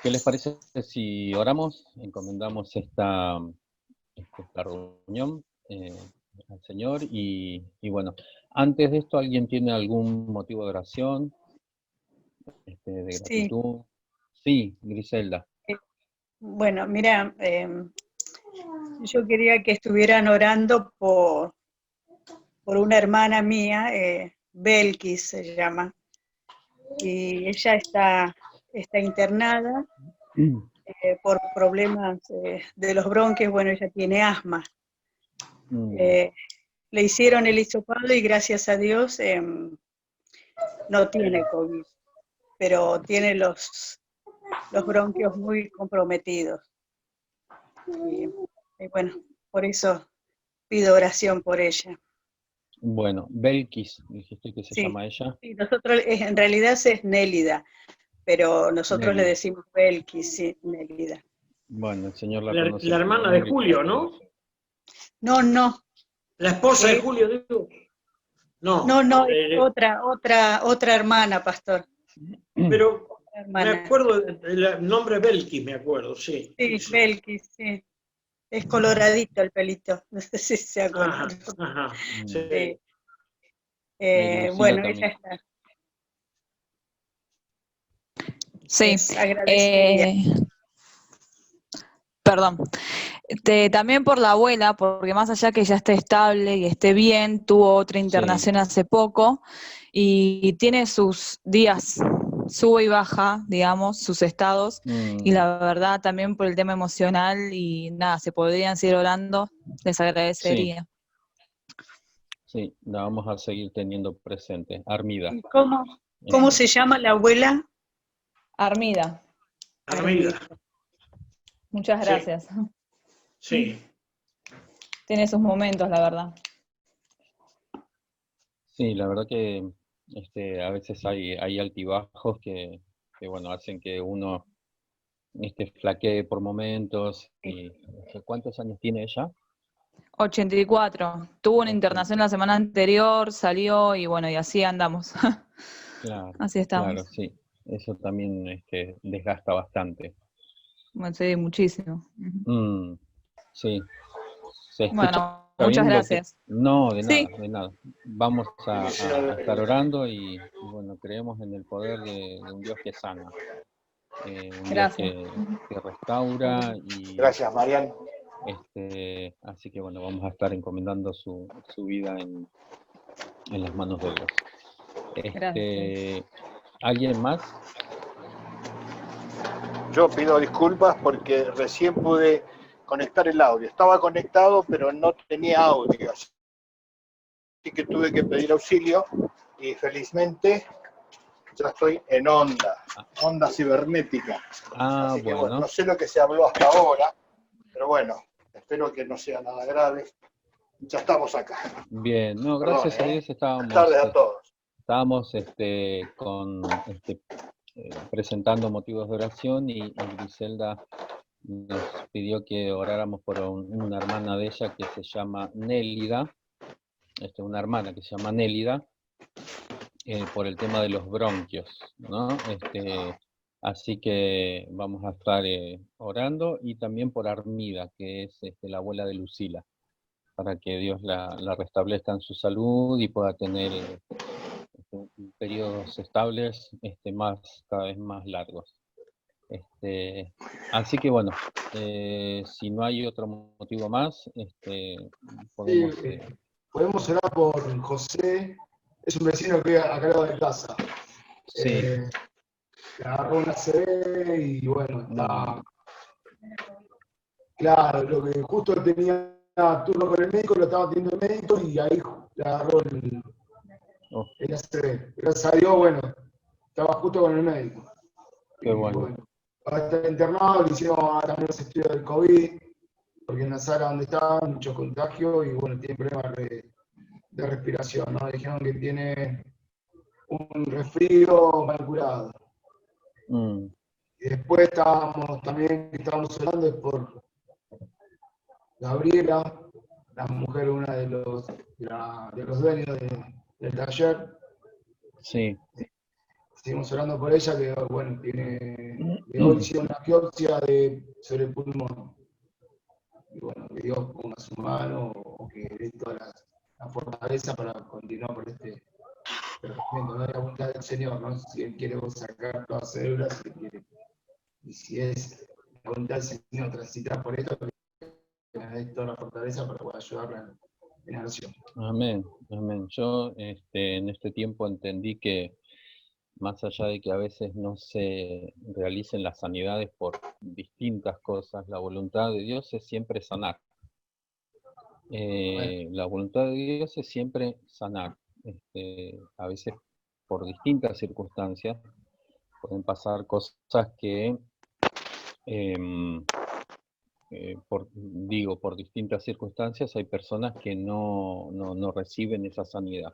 ¿Qué les parece si oramos? Encomendamos esta reunión al Señor y bueno, antes de esto, ¿alguien tiene algún motivo de oración, de Sí, gratitud? Sí, Griselda. bueno, mira, yo quería que estuvieran orando por una hermana mía, Belkis se llama, y ella está internada por problemas de los bronquios. Bueno, ella tiene asma. Le hicieron el hisopado y gracias a Dios no tiene COVID, pero tiene los bronquios muy comprometidos. Y bueno, por eso pido oración por ella. Bueno, Belkis, dijiste que se Sí, llama ella. sí, nosotros en realidad es Nélida, pero nosotros le Nélida. decimos Belkis, sí, Nélida. Bueno, el Señor la conoce La por hermana de nombre y por Julio, ¿no? apellido. No, La esposa de es, Julio, digo. no, No, es otra hermana, pastor. pero Otra me hermana. acuerdo del nombre Belkis, me acuerdo, sí. Sí, Belkis, sí. Es coloradito el pelito, no sé si se acuerdan. Ajá, sí. Sí. Lucila Bueno, ella también. está, Sí, es agradecida. perdón. También por la abuela, porque más allá que ya esté estable y esté bien, tuvo otra internación hace poco y tiene sus días, sube y baja, digamos, sus estados, y la verdad también por el tema emocional y nada, se podrían seguir orando, les agradecería. Sí, la vamos a seguir teniendo presente. Armida. ¿Y cómo se llama la abuela? Armida. Armida. Muchas gracias. Sí. Tiene sus momentos, la verdad. Sí, la verdad que a veces hay altibajos que bueno, hacen que uno flaquee por momentos. Y, ¿cuántos años tiene ella? 84. Tuvo una internación la semana anterior, salió y bueno, y así andamos. Claro, Así estamos. claro, sí. Eso también desgasta bastante. Bueno, sí, muchísimo. Sí. ¿Se escucha Bueno, muchas bien lo que...? gracias. No, de nada, Sí, de nada. Vamos a estar orando y bueno, creemos en el poder de un Dios que sana, un Dios gracias. que restaura y Gracias, Marian. así que bueno, vamos a estar encomendando su vida en las manos de Dios. Gracias. ¿Alguien más? Yo pido disculpas porque recién pude conectar el audio. Estaba conectado, pero no tenía audio. Así que tuve que pedir auxilio y felizmente ya estoy en onda cibernética. Así que bueno, no sé lo que se habló hasta ahora, pero bueno, espero que no sea nada grave. Ya estamos acá. Bien, no, Perdón, gracias a Dios Buenas tardes a todos. estábamos presentando motivos de oración y Griselda nos pidió que oráramos por una hermana de ella que se llama Nélida, una hermana que se llama Nélida, por el tema de los bronquios, ¿no? Así que vamos a estar orando y también por Armida, que es la abuela de Lucila, para que Dios la restablezca en su salud y pueda tener periodos estables cada vez más largos. Así que bueno, si no hay otro motivo más, podemos... podemos orar por José, es un vecino que vive acá al lado de casa. Sí. Le agarró una CB y bueno, está... Claro, lo que justo tenía turno con el médico, lo estaba atendiendo el médico y ahí le agarró el ACV. Gracias a Dios, bueno, estaba justo con el médico. Qué bueno. Ahora está internado, le hicieron también los estudios del COVID, porque en la sala donde estaba, mucho contagio y bueno, tiene problemas de respiración, ¿no? Dijeron que tiene un resfrío mal curado. Y después estábamos hablando por Gabriela, la mujer, una de los dueños del taller. Sí. seguimos orando por ella, que bueno, hoy hizo una biopsia sobre el pulmón. Y bueno, que Dios ponga su mano o que dé toda la fortaleza para continuar por este tratamiento, ¿no? La voluntad del Señor, ¿no? Si Él quiere sacar todas las células, y si es la voluntad del Señor transitar por esto, que me dé toda la fortaleza para poder ayudarla en la oración. Amén, amén. Yo en este tiempo entendí que más allá de que a veces no se realicen las sanidades por distintas cosas, la voluntad de Dios es siempre sanar. La voluntad de Dios es siempre sanar. A veces por distintas circunstancias pueden pasar cosas que, por distintas circunstancias hay personas que no reciben esa sanidad.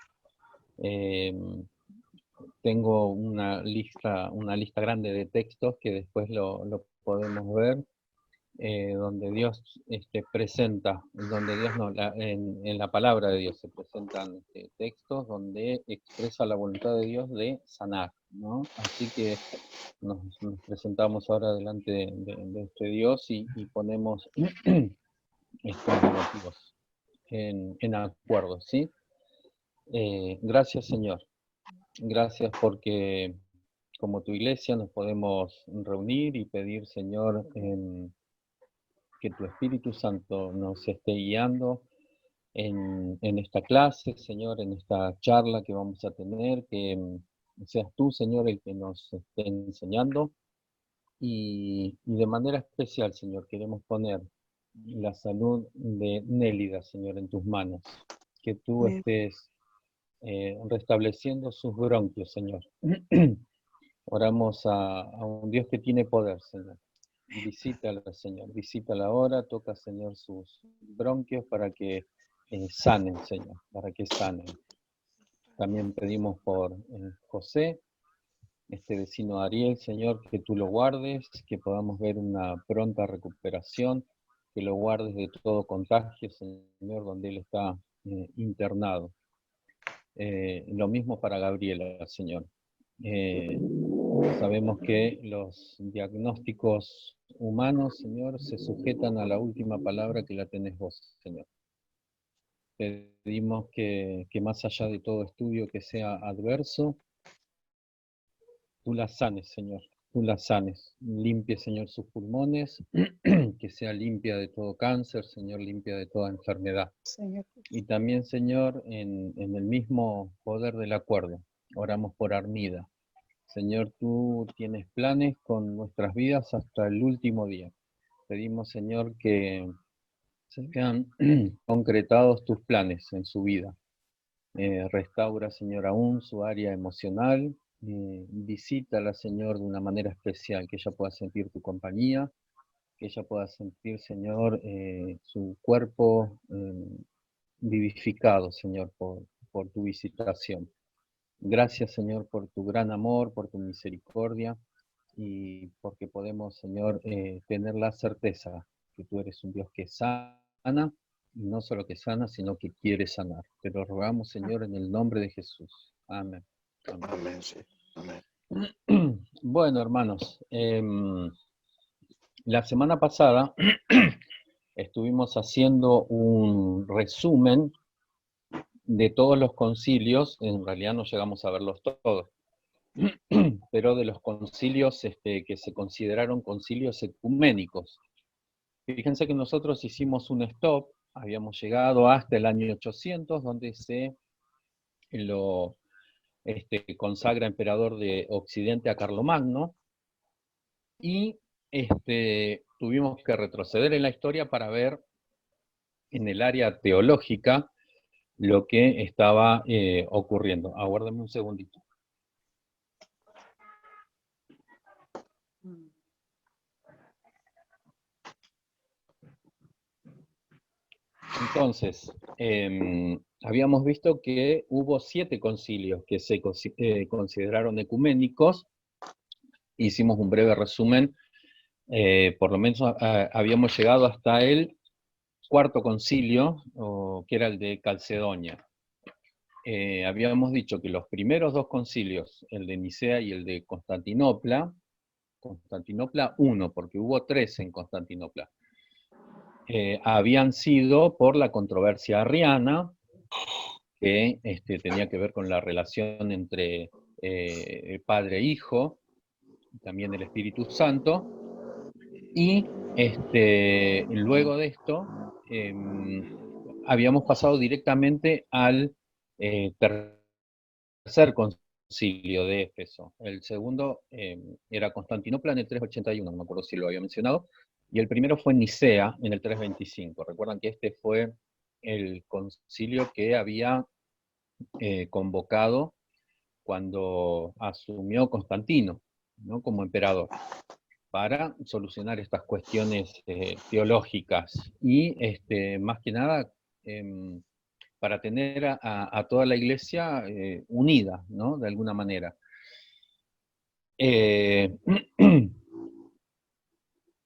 Tengo una lista grande de textos que después lo podemos ver, donde Dios presenta, donde Dios en la palabra de Dios se presentan textos donde expresa la voluntad de Dios de sanar, ¿no? Así que nos presentamos ahora delante de este Dios y ponemos estos motivos en acuerdo, ¿sí? Gracias, Señor. Gracias porque como tu iglesia nos podemos reunir y pedir, Señor, que tu Espíritu Santo nos esté guiando en esta clase, Señor, en esta charla que vamos a tener, que seas tú, Señor, el que nos esté enseñando. Y de manera especial, Señor, queremos poner la salud de Nélida, Señor, en tus manos. Que tú estés restableciendo sus bronquios, Señor. Oramos a un Dios que tiene poder, Señor. Visítala, Señor. Visítala ahora. Toca, Señor, sus bronquios para que sanen, Señor. Para que sanen. También pedimos por José, este vecino Ariel, Señor, que tú lo guardes, que podamos ver una pronta recuperación, que lo guardes de todo contagio, Señor, donde él está internado. Lo mismo para Gabriela, Señor. Sabemos que los diagnósticos humanos, Señor, se sujetan a la última palabra que la tenés vos, Señor. Pedimos que más allá de todo estudio que sea adverso, tú la sanes, Señor. Tú la sanes. Limpie, Señor, sus pulmones, que sea limpia de todo cáncer, Señor, limpia de toda enfermedad. Señor. Y también, Señor, en el mismo poder del acuerdo, oramos por Armida. Señor, tú tienes planes con nuestras vidas hasta el último día. Pedimos, Señor, que sean concretados tus planes en su vida. Restaura, Señor, aún su área emocional. Visítala, Señor, de una manera especial, que ella pueda sentir tu compañía, que ella pueda sentir, Señor, su cuerpo vivificado, Señor, por tu visitación. Gracias, Señor, por tu gran amor, por tu misericordia y porque podemos, Señor, tener la certeza que tú eres un Dios que sana, y no solo que sana, sino que quiere sanar. Te lo rogamos, Señor, en el nombre de Jesús. Amén. Amén. Amén, sí. Amén. Bueno, hermanos, la semana pasada estuvimos haciendo un resumen de todos los concilios, en realidad no llegamos a verlos todos, pero de los concilios que se consideraron concilios ecuménicos. Fíjense que nosotros hicimos un stop, habíamos llegado hasta el año 800, donde se lo consagra emperador de Occidente a Carlomagno, y tuvimos que retroceder en la historia para ver en el área teológica lo que estaba ocurriendo. Aguárdame un segundito. Entonces, habíamos visto que hubo 7 concilios que se consideraron ecuménicos. Hicimos un breve resumen, por lo menos habíamos llegado hasta el 4º concilio, que era el de Calcedonia. habíamos dicho que los primeros dos concilios, el de Nicea y el de Constantinopla I, porque hubo 3 en Constantinopla, habían sido por la controversia arriana, que tenía que ver con la relación entre Padre e Hijo, también el Espíritu Santo, y luego de esto habíamos pasado directamente al tercer concilio de Éfeso. El segundo era Constantinopla en el 381, no me acuerdo si lo había mencionado, y el primero fue Nicea en el 325. Recuerdan que este fue el concilio que había convocado cuando asumió Constantino, ¿no?, como emperador, para solucionar estas cuestiones teológicas y más que nada para tener a toda la iglesia unida, ¿no?, de alguna manera.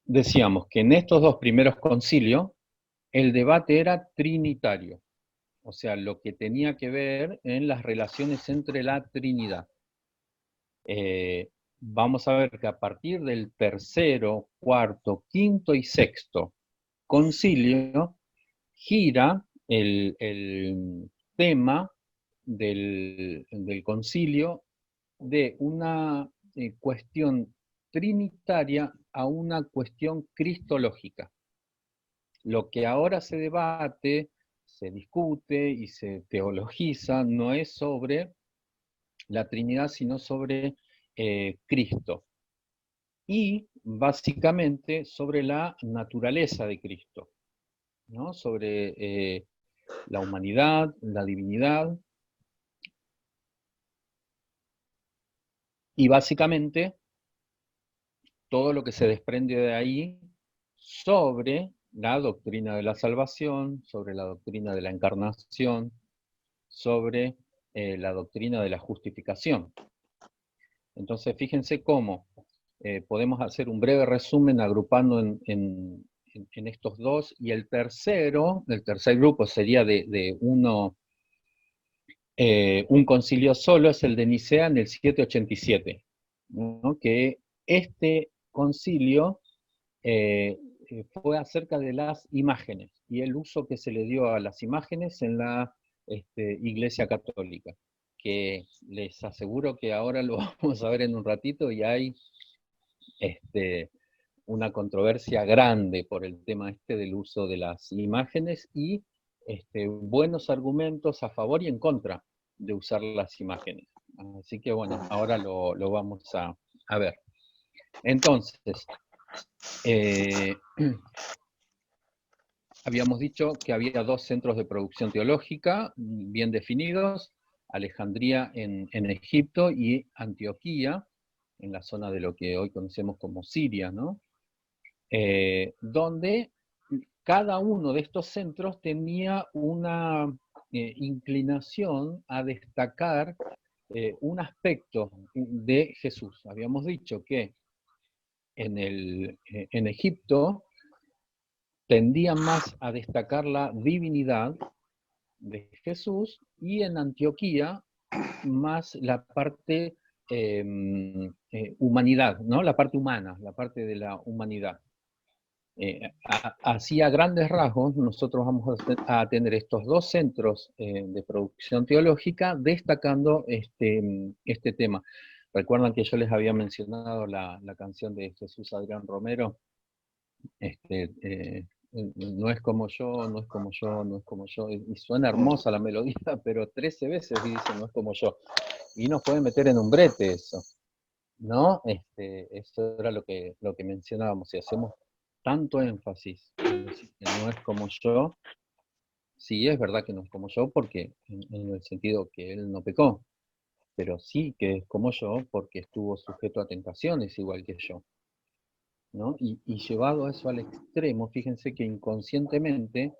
Decíamos que en estos dos primeros concilios el debate era trinitario, o sea, lo que tenía que ver en las relaciones entre la Trinidad. Vamos a ver que a partir del tercero, cuarto, quinto y sexto concilio gira el tema del concilio de una cuestión trinitaria a una cuestión cristológica. Lo que ahora se debate, se discute y se teologiza no es sobre la Trinidad, sino sobre Cristo. Y básicamente sobre la naturaleza de Cristo, ¿no?, sobre la humanidad, la divinidad, y básicamente todo lo que se desprende de ahí sobre la doctrina de la salvación, sobre la doctrina de la encarnación, sobre la doctrina de la justificación. Entonces, fíjense cómo podemos hacer un breve resumen agrupando en estos dos, y el tercer grupo sería de un concilio solo, es el de Nicea en el 787, ¿no?, que este concilio fue acerca de las imágenes y el uso que se le dio a las imágenes en la Iglesia Católica, que les aseguro que ahora lo vamos a ver en un ratito, y hay una controversia grande por el tema del uso de las imágenes, y buenos argumentos a favor y en contra de usar las imágenes. Así que bueno, ahora lo vamos a ver. Entonces, habíamos dicho que había 2 centros de producción teológica bien definidos: Alejandría en Egipto y Antioquía, en la zona de lo que hoy conocemos como Siria, ¿no?, donde cada uno de estos centros tenía una inclinación a destacar un aspecto de Jesús. Habíamos dicho que en Egipto tendían más a destacar la divinidad de Jesús, y en Antioquía más la parte humanidad, ¿no?, la parte humana, la parte de la humanidad. Así a grandes rasgos, nosotros vamos a tener estos 2 centros de producción teológica destacando este tema. ¿Recuerdan que yo les había mencionado la canción de Jesús Adrián Romero? No es como yo, no es como yo, no es como yo, y suena hermosa la melodía, pero 13 veces dice no es como yo, y nos pueden meter en un brete eso, ¿no? Eso era lo que mencionábamos. Si hacemos tanto énfasis en decir que no es como yo, sí es verdad que no es como yo, porque en el sentido que él no pecó, pero sí que es como yo porque estuvo sujeto a tentaciones igual que yo, ¿no? Y llevado eso al extremo, fíjense que inconscientemente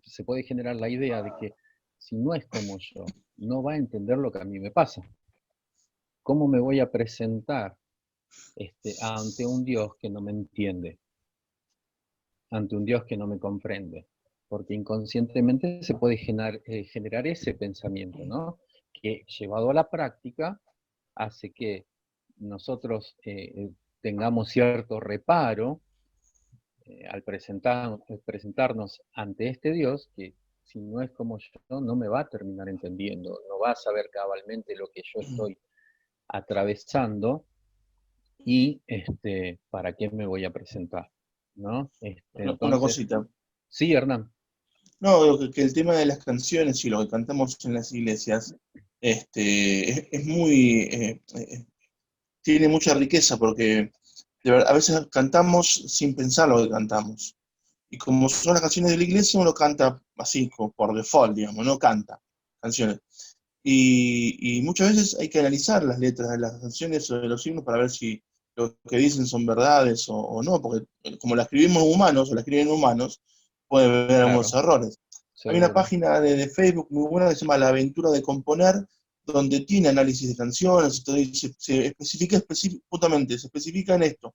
se puede generar la idea de que si no es como yo, no va a entender lo que a mí me pasa. ¿Cómo me voy a presentar ante un Dios que no me entiende? Ante un Dios que no me comprende. porque inconscientemente se puede generar ese pensamiento, ¿no? Que llevado a la práctica hace que nosotros tengamos cierto reparo al presentarnos ante este Dios, que si no es como yo, no me va a terminar entendiendo, no va a saber cabalmente lo que yo estoy atravesando y para qué me voy a presentar, ¿no? Una Entonces, cosita. sí, Hernán. No, digo que el tema de las canciones y lo que cantamos en las iglesias es muy, tiene mucha riqueza porque a veces cantamos sin pensar lo que cantamos. Y como son las canciones de la iglesia, uno canta así, como por default, digamos, no canta canciones. Y muchas veces hay que analizar las letras de las canciones o de los himnos para ver si lo que dicen son verdades o no, porque como la escribimos humanos o la escriben humanos, puede haber algunos Claro, errores. Hay una seguro. página de Facebook muy buena que se llama La Aventura de Componer, donde tiene análisis de canciones, se especifica justamente, se especifica en esto,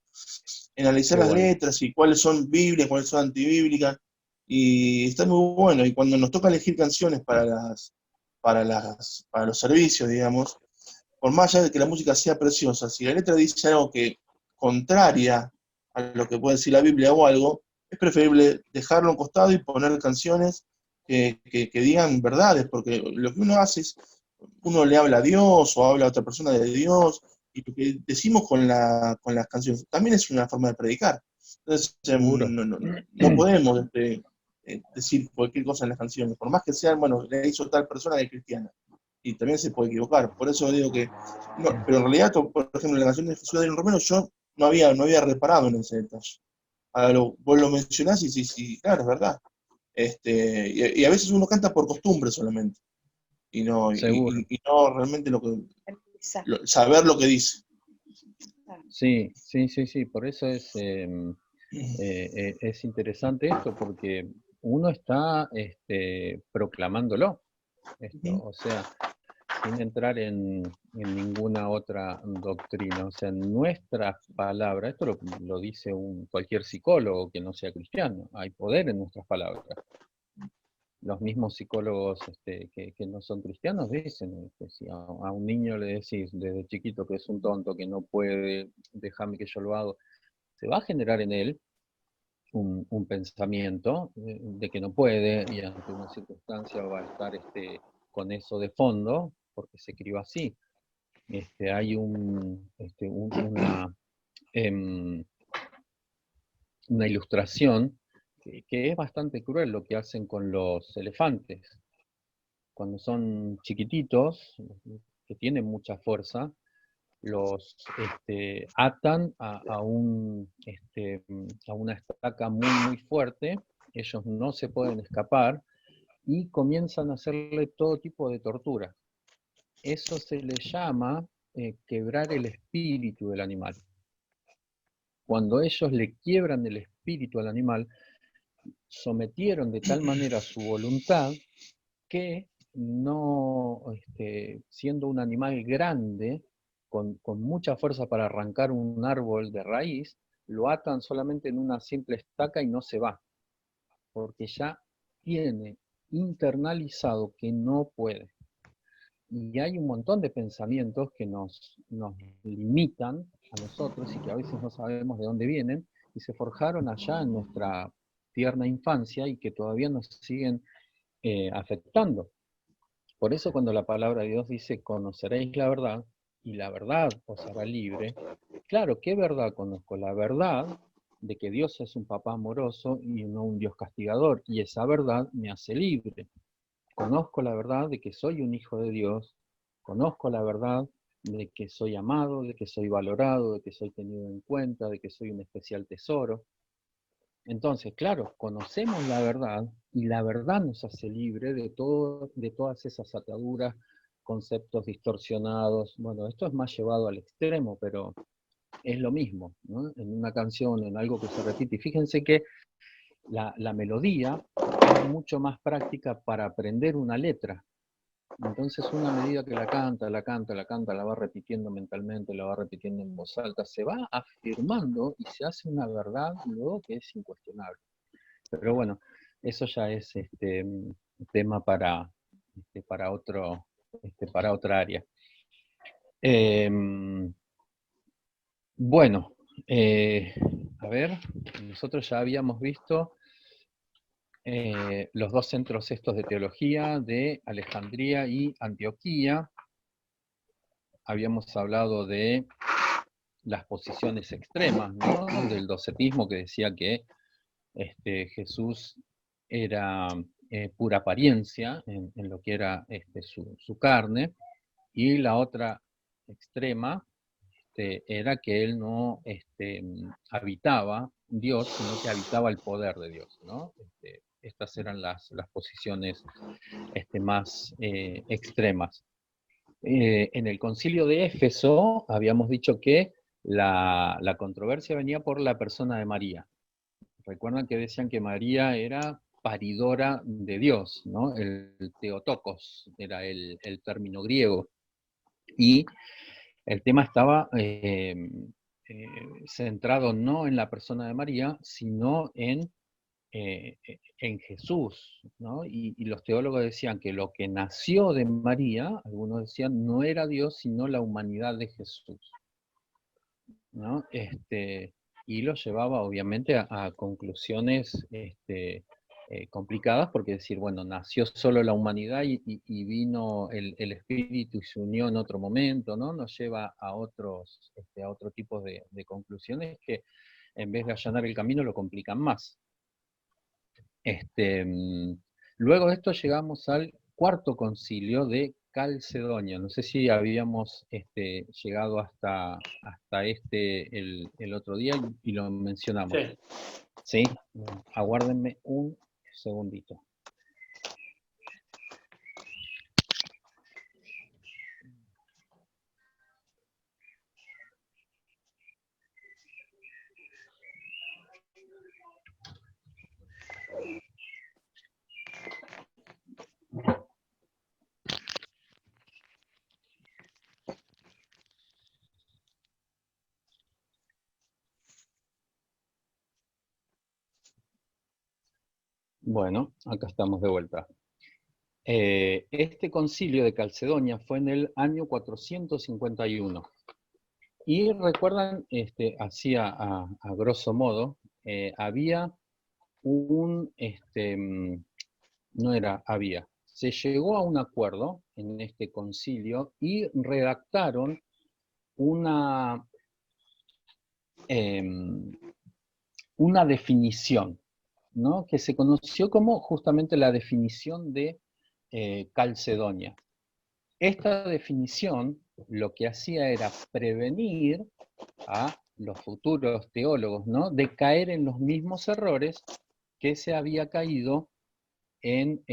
en analizar Qué las bueno. letras y cuáles son bíblicas, cuáles son antibíblicas, y está muy bueno. Y cuando nos toca elegir canciones para los servicios, digamos, por más allá de que la música sea preciosa, si la letra dice algo que contraria a lo que puede decir la Biblia o algo, es preferible dejarlo a un costado y poner canciones que digan verdades, porque lo que uno hace es, uno le habla a Dios o habla a otra persona de Dios, y lo que decimos con las canciones también es una forma de predicar. Entonces, Seguro. no podemos decir cualquier cosa en las canciones, por más que sean, bueno, le hizo tal persona que es cristiana, y también se puede equivocar. Por eso digo que, no, pero en realidad, por ejemplo, la canción de Jesús de Romero, yo no había reparado en ese detalle. Ahora vos lo mencionás y sí, claro, es verdad. Y a veces uno canta por costumbre solamente, Seguro. y no realmente saber lo que dice. Sí, sí, sí, sí. Por eso es interesante esto, porque uno está proclamándolo. O sea, sin entrar en ninguna otra doctrina. O sea, nuestras palabras, esto lo dice cualquier psicólogo que no sea cristiano, hay poder en nuestras palabras. Los mismos psicólogos que no son cristianos dicen que si a un niño le decís desde chiquito que es un tonto, que no puede, déjame que yo lo hago, se va a generar en él un pensamiento de que no puede, y ante una circunstancia va a estar con eso de fondo, porque se crió así. Hay em, una ilustración que es bastante cruel, lo que hacen con los elefantes. Cuando son chiquititos, que tienen mucha fuerza, los atan a una estaca muy, muy fuerte, ellos no se pueden escapar y comienzan a hacerle todo tipo de tortura. Eso se le llama quebrar el espíritu del animal. Cuando ellos le quiebran el espíritu al animal, sometieron de tal manera su voluntad que no, siendo un animal grande, con mucha fuerza para arrancar un árbol de raíz, lo atan solamente en una simple estaca y no se va, porque ya tiene internalizado que no puede. Y hay un montón de pensamientos que nos limitan a nosotros y que a veces no sabemos de dónde vienen y se forjaron allá en nuestra tierna infancia y que todavía nos siguen afectando. Por eso cuando la palabra de Dios dice, conoceréis la verdad y la verdad os hará libre, claro, ¿qué verdad conozco? La verdad de que Dios es un papá amoroso y no un Dios castigador, y esa verdad me hace libre. Conozco la verdad de que soy un hijo de Dios, conozco la verdad de que soy amado, de que soy valorado, de que soy tenido en cuenta, de que soy un especial tesoro. Entonces, claro, conocemos la verdad y la verdad nos hace libre de todas esas ataduras, conceptos distorsionados. Bueno, esto es más llevado al extremo, pero es lo mismo, ¿no? En una canción, en algo que se repite. Y fíjense que la melodía es mucho más práctica para aprender una letra. Entonces una medida que la canta, la va repitiendo mentalmente, la va repitiendo en voz alta, se va afirmando y se hace una verdad luego que es incuestionable. Pero bueno, eso ya es tema para otra área. Bueno, a ver, nosotros ya habíamos visto los dos centros estos de teología de Alejandría y Antioquía. Habíamos hablado de las posiciones extremas, ¿no? Del docetismo, que decía que Jesús era pura apariencia en lo que era su carne, y la otra extrema era que él no habitaba Dios, sino que habitaba el poder de Dios, ¿no? Estas eran las posiciones más extremas. En el concilio de Éfeso habíamos dicho que la controversia venía por la persona de María. Recuerdan que decían que María era paridora de Dios, ¿no? El Theotokos era el término griego. Y el tema estaba centrado no en la persona de María, sino en Jesús, ¿no? Y los teólogos decían que lo que nació de María, algunos decían, no era Dios, sino la humanidad de Jesús, ¿no? Y lo llevaba obviamente a conclusiones complicadas, porque decir, bueno, nació solo la humanidad y vino el Espíritu y se unió en otro momento, ¿no? Nos lleva a otro tipo de conclusiones que en vez de allanar el camino lo complican más. Luego de esto llegamos al cuarto concilio de Calcedonia. No sé si habíamos llegado hasta el otro día y lo mencionamos. Sí. ¿Sí? Aguárdenme un segundito. Bueno, acá estamos de vuelta. Este concilio de Calcedonia fue en el año 451. Y recuerdan, así a grosso modo, había se llegó a un acuerdo en este concilio y redactaron una definición, ¿no? Que se conoció como justamente la definición de Calcedonia. Esta definición lo que hacía era prevenir a los futuros teólogos, ¿no? De caer en los mismos errores que se había caído en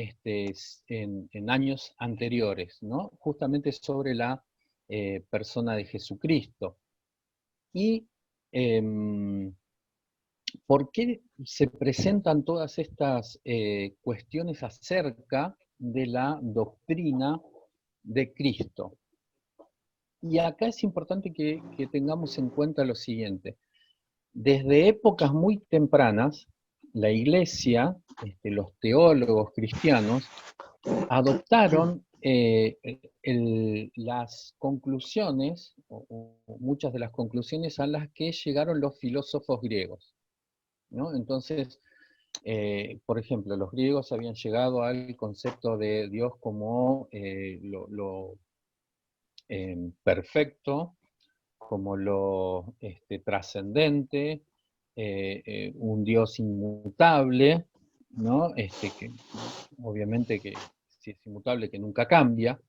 años anteriores, ¿no? Justamente sobre la persona de Jesucristo. Y ¿por qué se presentan todas estas cuestiones acerca de la doctrina de Cristo? Y acá es importante que tengamos en cuenta lo siguiente. Desde épocas muy tempranas, la Iglesia, los teólogos cristianos, adoptaron las conclusiones, o muchas de las conclusiones a las que llegaron los filósofos griegos, ¿no? Entonces, por ejemplo, los griegos habían llegado al concepto de Dios como lo perfecto, como lo trascendente, un Dios inmutable, ¿no? Que obviamente que si es inmutable, que nunca cambia.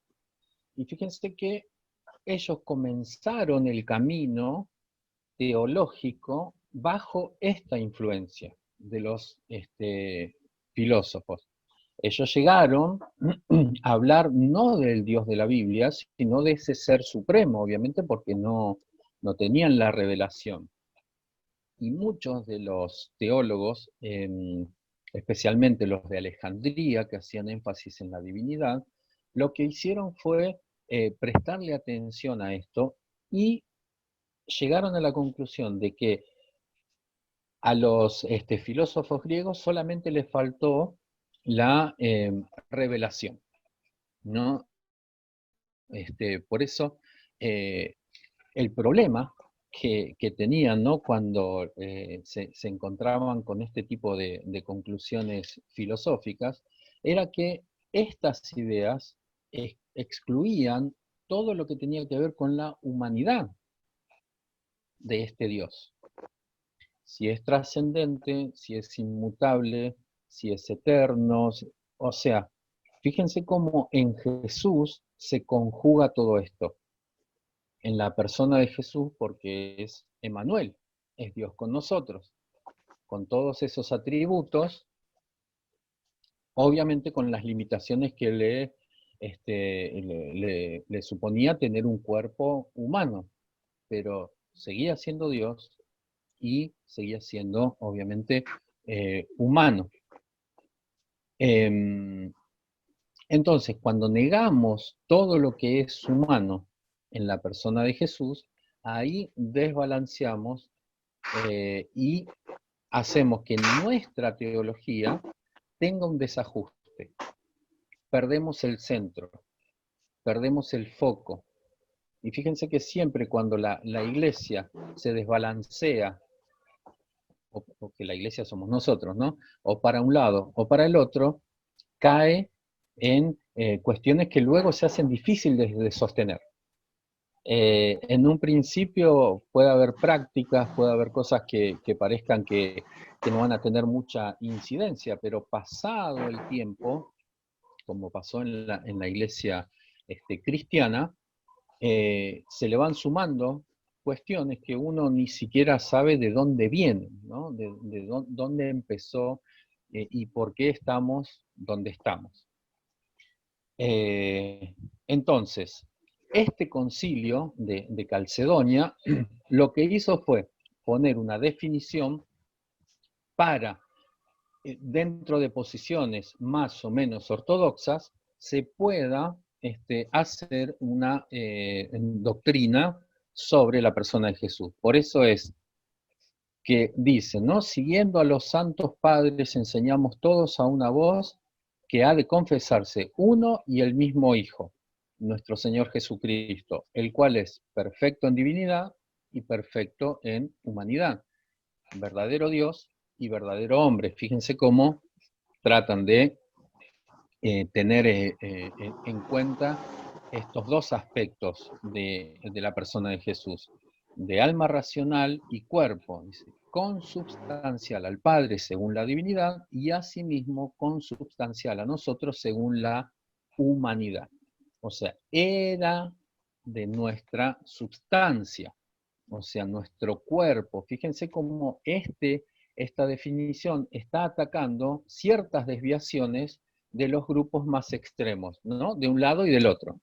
Y fíjense que ellos comenzaron el camino teológico bajo esta influencia de los filósofos. Ellos llegaron a hablar no del Dios de la Biblia, sino de ese ser supremo, obviamente porque no tenían la revelación. Y muchos de los teólogos, especialmente los de Alejandría, que hacían énfasis en la divinidad, lo que hicieron fue prestarle atención a esto y llegaron a la conclusión de que A los filósofos griegos solamente les faltó la revelación, ¿no? Por eso el problema que tenían, ¿no? Cuando se encontraban con este tipo de conclusiones filosóficas, era que estas ideas excluían todo lo que tenía que ver con la humanidad de este Dios. Si es trascendente, si es inmutable, si es eterno, o sea, fíjense cómo en Jesús se conjuga todo esto. En la persona de Jesús, porque es Emmanuel, es Dios con nosotros, con todos esos atributos, obviamente con las limitaciones que le suponía tener un cuerpo humano, pero seguía siendo Dios y seguía siendo, obviamente, humano. Entonces, cuando negamos todo lo que es humano en la persona de Jesús, ahí desbalanceamos y hacemos que nuestra teología tenga un desajuste. Perdemos el centro, perdemos el foco. Y fíjense que siempre cuando la iglesia se desbalancea, o que la iglesia somos nosotros, ¿no? O para un lado o para el otro, cae en cuestiones que luego se hacen difíciles de sostener. En un principio puede haber prácticas, puede haber cosas que parezcan que no van a tener mucha incidencia, pero pasado el tiempo, como pasó en la iglesia cristiana, se le van sumando cuestiones que uno ni siquiera sabe de dónde vienen, ¿no? De dónde empezó y por qué estamos donde estamos. Entonces, este concilio de Calcedonia lo que hizo fue poner una definición para, dentro de posiciones más o menos ortodoxas, se pueda hacer una doctrina sobre la persona de Jesús. Por eso es que dice, ¿no? Siguiendo a los santos padres enseñamos todos a una voz que ha de confesarse uno y el mismo Hijo, nuestro Señor Jesucristo, el cual es perfecto en divinidad y perfecto en humanidad, verdadero Dios y verdadero hombre. Fíjense cómo tratan de tener en cuenta estos dos aspectos de la persona de Jesús, de alma racional y cuerpo, dice, consubstancial al Padre según la divinidad y asimismo consubstancial a nosotros según la humanidad. O sea, era de nuestra substancia, o sea, nuestro cuerpo. Fíjense cómo esta definición está atacando ciertas desviaciones de los grupos más extremos, ¿no? De un lado y del otro.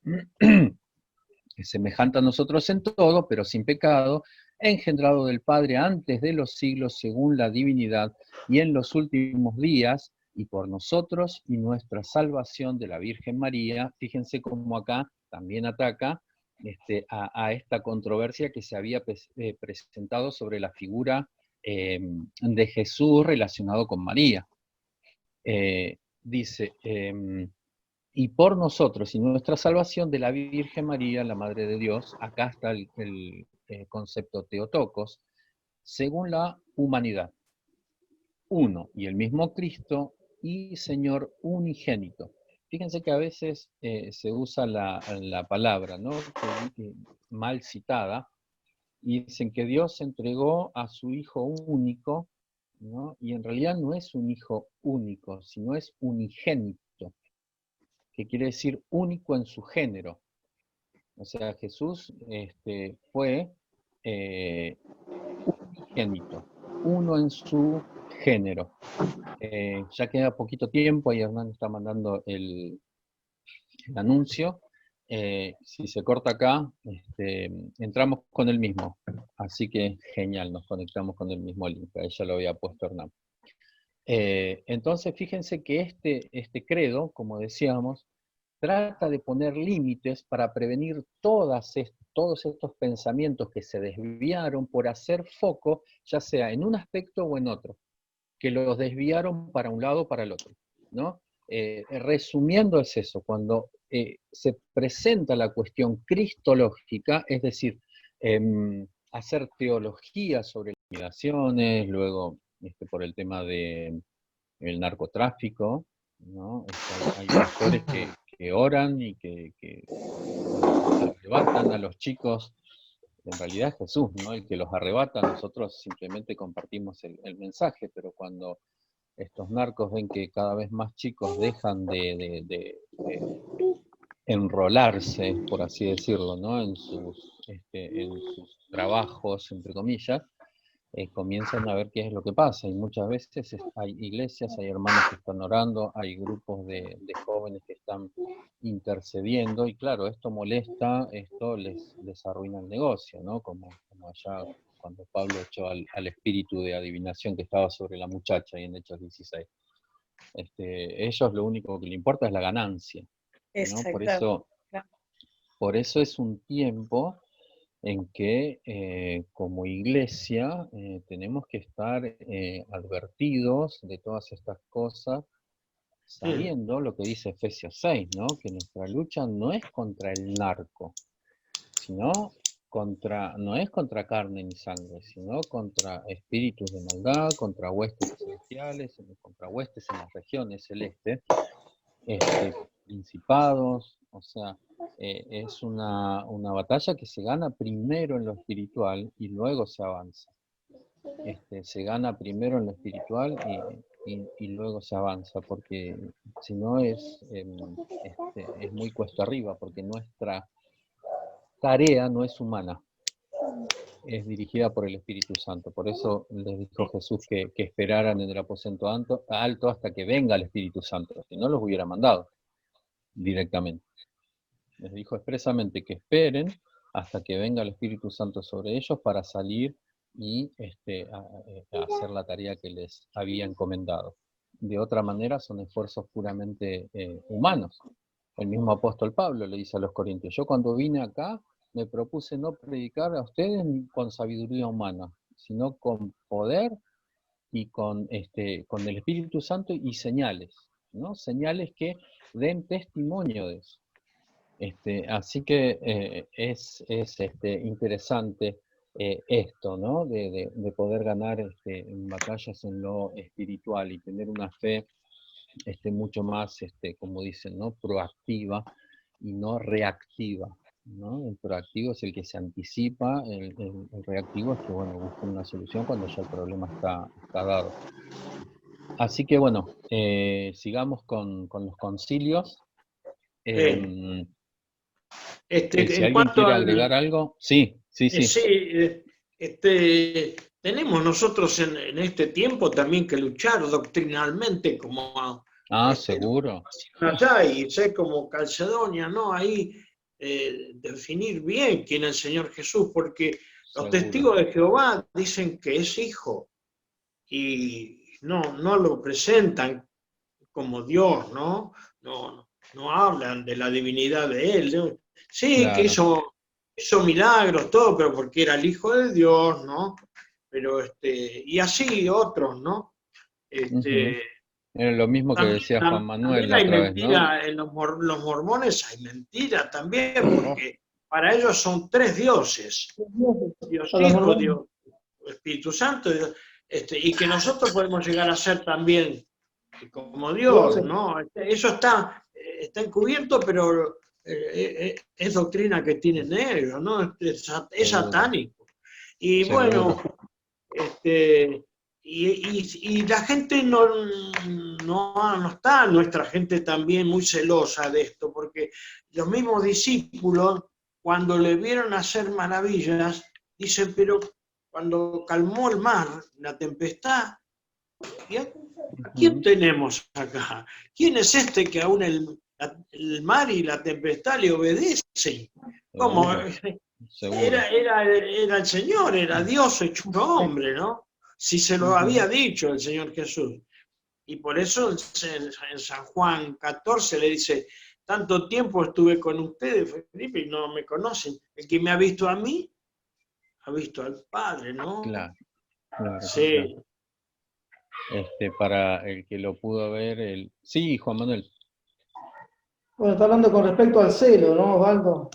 Semejante a nosotros en todo, pero sin pecado, engendrado del Padre antes de los siglos según la divinidad, y en los últimos días, y por nosotros, y nuestra salvación de la Virgen María. Fíjense cómo acá también ataca a esta controversia que se había presentado sobre la figura de Jesús relacionado con María. Dice, y por nosotros y nuestra salvación de la Virgen María, la Madre de Dios, acá está el concepto Theotokos, según la humanidad. Uno y el mismo Cristo y Señor unigénito. Fíjense que a veces se usa la palabra, ¿no? Mal citada, y dicen que Dios entregó a su Hijo único, ¿no? Y en realidad no es un Hijo único, sino es unigénito, que quiere decir único en su género. O sea, Jesús fue unigénito, uno en su género. Ya queda poquito tiempo, ahí Hernán está mandando el anuncio. Si se corta acá, entramos con el mismo. Así que genial, nos conectamos con el mismo link. Ahí ya lo había puesto Hernán. Entonces, fíjense que este credo, como decíamos, trata de poner límites para prevenir todas todos estos pensamientos que se desviaron por hacer foco, ya sea en un aspecto o en otro, que los desviaron para un lado o para el otro, ¿no? Resumiendo es eso, cuando se presenta la cuestión cristológica, es decir, hacer teología sobre las migraciones, luego por el tema del narcotráfico, ¿no? Hay pastores que oran y que arrebatan a los chicos. En realidad es Jesús, ¿no? El que los arrebata. Nosotros simplemente compartimos el mensaje, pero cuando estos narcos ven que cada vez más chicos dejan de enrolarse, por así decirlo, ¿no? En sus trabajos, entre comillas, comienzan a ver qué es lo que pasa, y muchas veces hay iglesias, hay hermanos que están orando, hay grupos de jóvenes que están intercediendo, y claro, esto molesta, esto les arruina el negocio, ¿no? Como allá cuando Pablo echó al espíritu de adivinación que estaba sobre la muchacha ahí en Hechos 16. Ellos lo único que le importa es la ganancia, ¿no? Por eso es un tiempo en que como iglesia tenemos que estar advertidos de todas estas cosas, sabiendo lo que dice Efesios 6, ¿no? Que nuestra lucha no es contra el narco, sino no es contra carne ni sangre, sino contra espíritus de maldad, contra huestes celestiales, contra huestes en las regiones celestes, principados, o sea, es una batalla que se gana primero en lo espiritual y luego se avanza. Se gana primero en lo espiritual y luego se avanza, porque si no es muy cuesta arriba, porque nuestra tarea no es humana, es dirigida por el Espíritu Santo. Por eso les dijo Jesús que esperaran en el aposento alto hasta que venga el Espíritu Santo, si no los hubiera mandado directamente. Les dijo expresamente que esperen hasta que venga el Espíritu Santo sobre ellos para salir y a hacer la tarea que les había encomendado. De otra manera son esfuerzos puramente humanos. El mismo apóstol Pablo le dice a los corintios: yo cuando vine acá me propuse no predicar a ustedes con sabiduría humana, sino con poder y con el Espíritu Santo y señales, ¿no? Señales que den testimonio de eso. Así que es interesante esto, ¿no? De poder ganar batallas en lo espiritual y tener una fe mucho más, como dicen, ¿no? Proactiva y no reactiva, ¿no? El proactivo es el que se anticipa, el reactivo es que, bueno, busca una solución cuando ya el problema está dado. Así que, bueno, sigamos con los concilios. Si alguien quiere agregar algo, sí. Tenemos nosotros en este tiempo también que luchar doctrinalmente como seguro. Allá y sé como Calcedonia, ¿no? Ahí definir bien quién es el Señor Jesús, porque los testigos de Jehová dicen que es hijo y no lo presentan como Dios, ¿no? No hablan de la divinidad de él, ¿no? Sí, claro, que hizo milagros, todo, pero porque era el Hijo de Dios, ¿no? Pero y así otros, ¿no? Era lo mismo que decía Juan Manuel la otra vez, mentira, ¿no? En los mormones hay mentira también, porque para ellos son tres dioses: Dios Hijo, Dios Espíritu Santo, Dios, y que nosotros podemos llegar a ser también como Dios, ¿no? Eso está encubierto, pero es doctrina que tienen ellos, ¿no? Es satánico. Y bueno, y la gente no está, nuestra gente también muy celosa de esto, porque los mismos discípulos, cuando le vieron hacer maravillas, dicen: pero cuando calmó el mar, la tempestad, ¿a quién tenemos acá? ¿Quién es este que aún el mar y la tempestad le obedecen? ¿Cómo? Era el Señor, era Dios hecho un hombre, ¿no? Si se lo había dicho el Señor Jesús. Y por eso en San Juan 14 le dice: tanto tiempo estuve con ustedes, Felipe, y no me conocen. El que me ha visto a mí, ha visto al Padre, ¿no? Claro, claro, Sí. claro. Para el que lo pudo ver, sí, Juan Manuel. Bueno, está hablando con respecto al celo, ¿no, Osvaldo?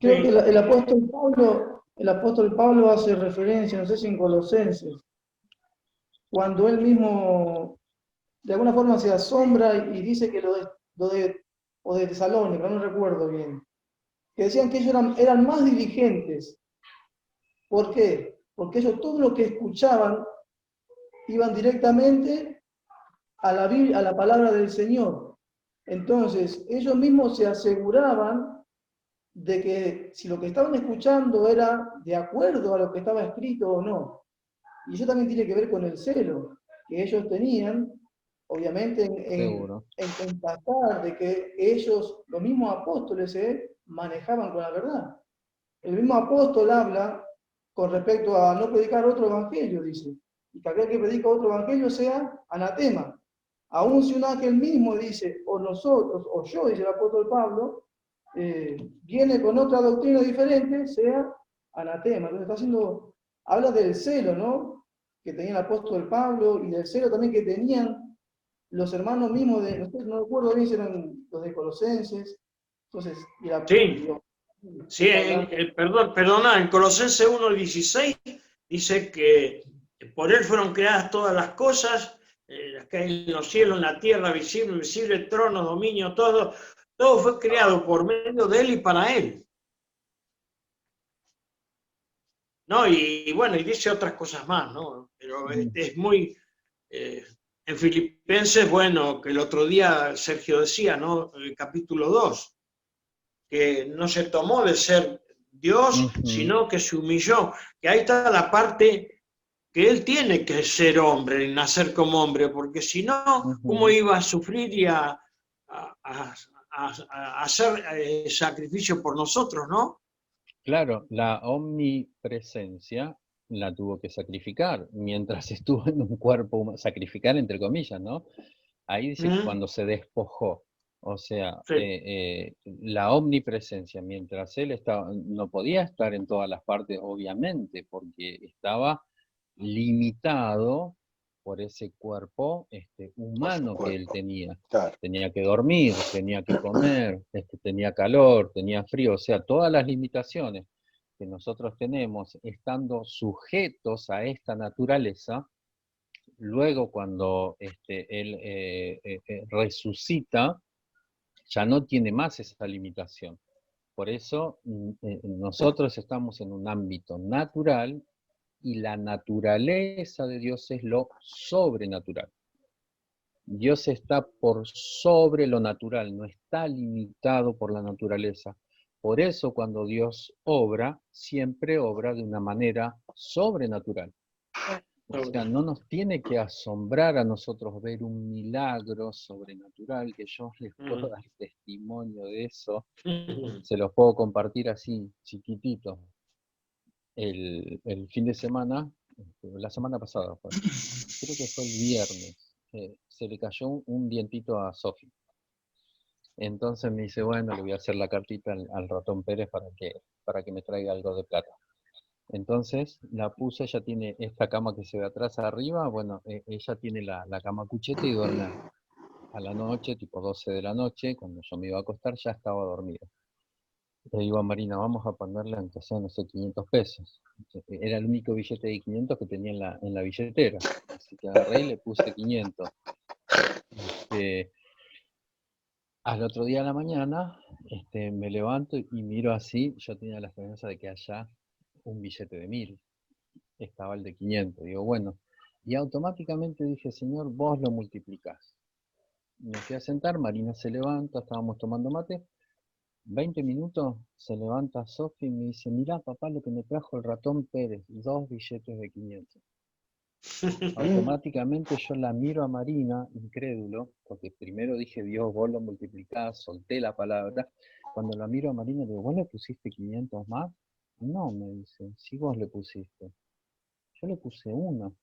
Creo que el apóstol Pablo hace referencia, no sé si en Colosenses, cuando él mismo de alguna forma se asombra y dice que o de Tesalónica, no recuerdo bien, que decían que ellos eran más diligentes. ¿Por qué? Porque ellos todo lo que escuchaban iban directamente a la Biblia, a la palabra del Señor. Entonces, ellos mismos se aseguraban de que si lo que estaban escuchando era de acuerdo a lo que estaba escrito o no. Y eso también tiene que ver con el celo que ellos tenían, obviamente, Seguro. en tratar de que ellos, los mismos apóstoles, se manejaban con la verdad. El mismo apóstol habla con respecto a no predicar otro evangelio, dice, y que aquel que predica otro evangelio sea anatema. Aún si un ángel mismo dice, o nosotros, o yo, dice el apóstol Pablo, viene con otra doctrina diferente, sea anatema. Entonces habla del celo, ¿no? Que tenía el apóstol Pablo y del celo también que tenían los hermanos mismos no recuerdo bien si eran los de Colosenses. Entonces, Sí. Sí, perdona, en Colosenses 1:16 dice que por él fueron creadas todas las cosas, acá en los cielos, en la tierra, visible, invisible, trono, dominio, todo fue creado por medio de él y para él. ¿No? Y bueno, y dice otras cosas más, ¿no? Pero es muy... en Filipenses, bueno, que el otro día Sergio decía, ¿no? El capítulo 2, que no se tomó de ser Dios, sino que se humilló. Que ahí está la parte que él tiene que ser hombre, nacer como hombre, porque si no, ¿cómo iba a sufrir y a hacer sacrificio por nosotros, no? Claro, la omnipresencia la tuvo que sacrificar mientras estuvo en un cuerpo, sacrificar entre comillas, ¿no? Ahí dice que cuando se despojó, o sea, Sí. la omnipresencia, mientras él estaba, no podía estar en todas las partes, obviamente, porque estaba limitado por ese cuerpo humano que él tenía. Claro. Tenía que dormir, tenía que comer, tenía calor, tenía frío, o sea, todas las limitaciones que nosotros tenemos estando sujetos a esta naturaleza. Luego cuando él resucita, ya no tiene más esa limitación. Por eso nosotros estamos en un ámbito natural y la naturaleza de Dios es lo sobrenatural. Dios está por sobre lo natural, no está limitado por la naturaleza. Por eso cuando Dios obra, siempre obra de una manera sobrenatural. O sea, no nos tiene que asombrar a nosotros ver un milagro sobrenatural, que yo les puedo dar testimonio de eso. Se los puedo compartir así, chiquitito. El fin de semana, la semana pasada fue, creo que fue el viernes, se le cayó un dientito a Sofi. Entonces me dice, bueno, le voy a hacer la cartita al ratón Pérez para que me traiga algo de plata. Entonces la puse, ella tiene esta cama que se ve atrás arriba, bueno, ella tiene la cama cucheta y duerme a la noche, tipo 12 de la noche, cuando yo me iba a acostar ya estaba dormida. Le digo a Marina, vamos a ponerle aunque sea, no sé, 500 pesos. Era el único billete de 500 que tenía en la billetera. Así que agarré y le puse 500. Al otro día a la mañana me levanto y miro así. Yo tenía la esperanza de que haya un billete de 1000. Estaba el de 500. Digo, bueno. Y automáticamente dije, Señor, vos lo multiplicás. Me fui a sentar, Marina se levanta, estábamos tomando mate. 20 minutos, se levanta Sofi y me dice, mirá papá lo que me trajo el ratón Pérez, 2 billetes de 500. Automáticamente yo la miro a Marina, incrédulo, porque primero dije, Dios, vos lo multiplicás, solté la palabra. Cuando la miro a Marina, le digo, ¿vos le pusiste 500 más? No, me dice, sí vos le pusiste. Yo le puse 1.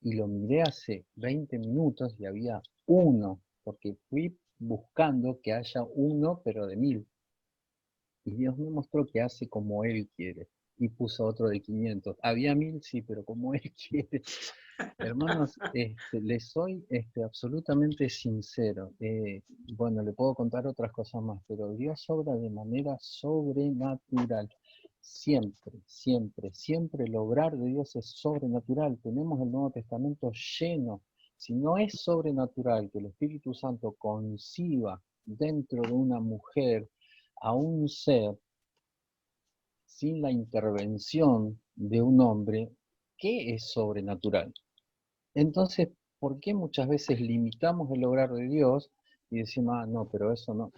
Y lo miré hace 20 minutos y había 1, porque fui buscando buscando que haya uno, pero de 1000. Y Dios me mostró que hace como Él quiere. Y puso otro de 500. Había 1000, sí, pero como Él quiere. Hermanos, les soy absolutamente sincero. Bueno, le puedo contar otras cosas más, pero Dios obra de manera sobrenatural. Siempre, siempre, siempre el obrar de Dios es sobrenatural. Tenemos el Nuevo Testamento lleno. Si no es sobrenatural que el Espíritu Santo conciba dentro de una mujer a un ser sin la intervención de un hombre, ¿qué es sobrenatural? Entonces, ¿por qué muchas veces limitamos el obrar de Dios y decimos, ah, no, pero eso no?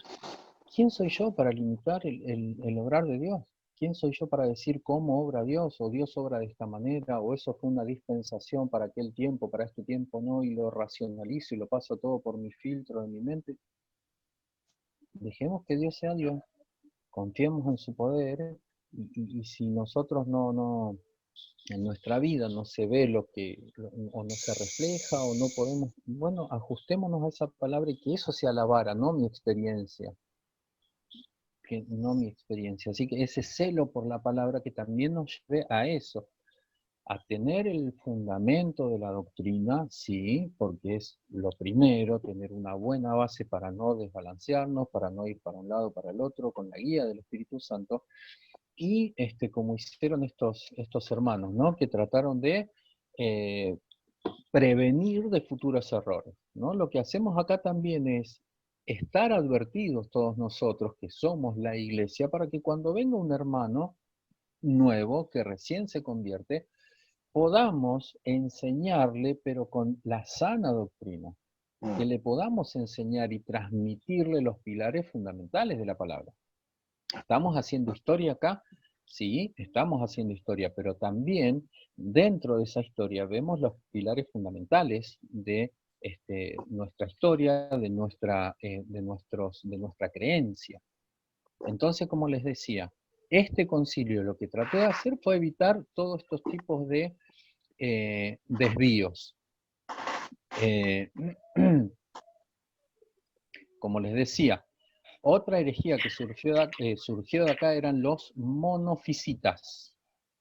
¿Quién soy yo para limitar el obrar de Dios? ¿Quién soy yo para decir cómo obra Dios? O Dios obra de esta manera, o eso fue una dispensación para aquel tiempo, para este tiempo no, y lo racionalizo y lo paso todo por mi filtro de mi mente. Dejemos que Dios sea Dios, confiemos en su poder, y si nosotros no en nuestra vida no se ve o no se refleja, o no podemos, bueno, ajustémonos a esa palabra y que eso sea la vara, no mi experiencia. Así que ese celo por la palabra que también nos lleve a eso, a tener el fundamento de la doctrina, sí, porque es lo primero, tener una buena base para no desbalancearnos, para no ir para un lado o para el otro, con la guía del Espíritu Santo. Y como hicieron estos hermanos, ¿no? Que trataron de prevenir de futuros errores, ¿no? Lo que hacemos acá también es estar advertidos todos nosotros que somos la iglesia, para que cuando venga un hermano nuevo que recién se convierte, podamos enseñarle, pero con la sana doctrina, que le podamos enseñar y transmitirle los pilares fundamentales de la palabra. ¿Estamos haciendo historia acá? Sí, estamos haciendo historia, pero también dentro de esa historia vemos los pilares fundamentales de nuestra historia, de nuestra creencia. Entonces, como les decía, este concilio lo que trató de hacer fue evitar todos estos tipos de desvíos. Como les decía, otra herejía que surgió de acá eran los monofisitas.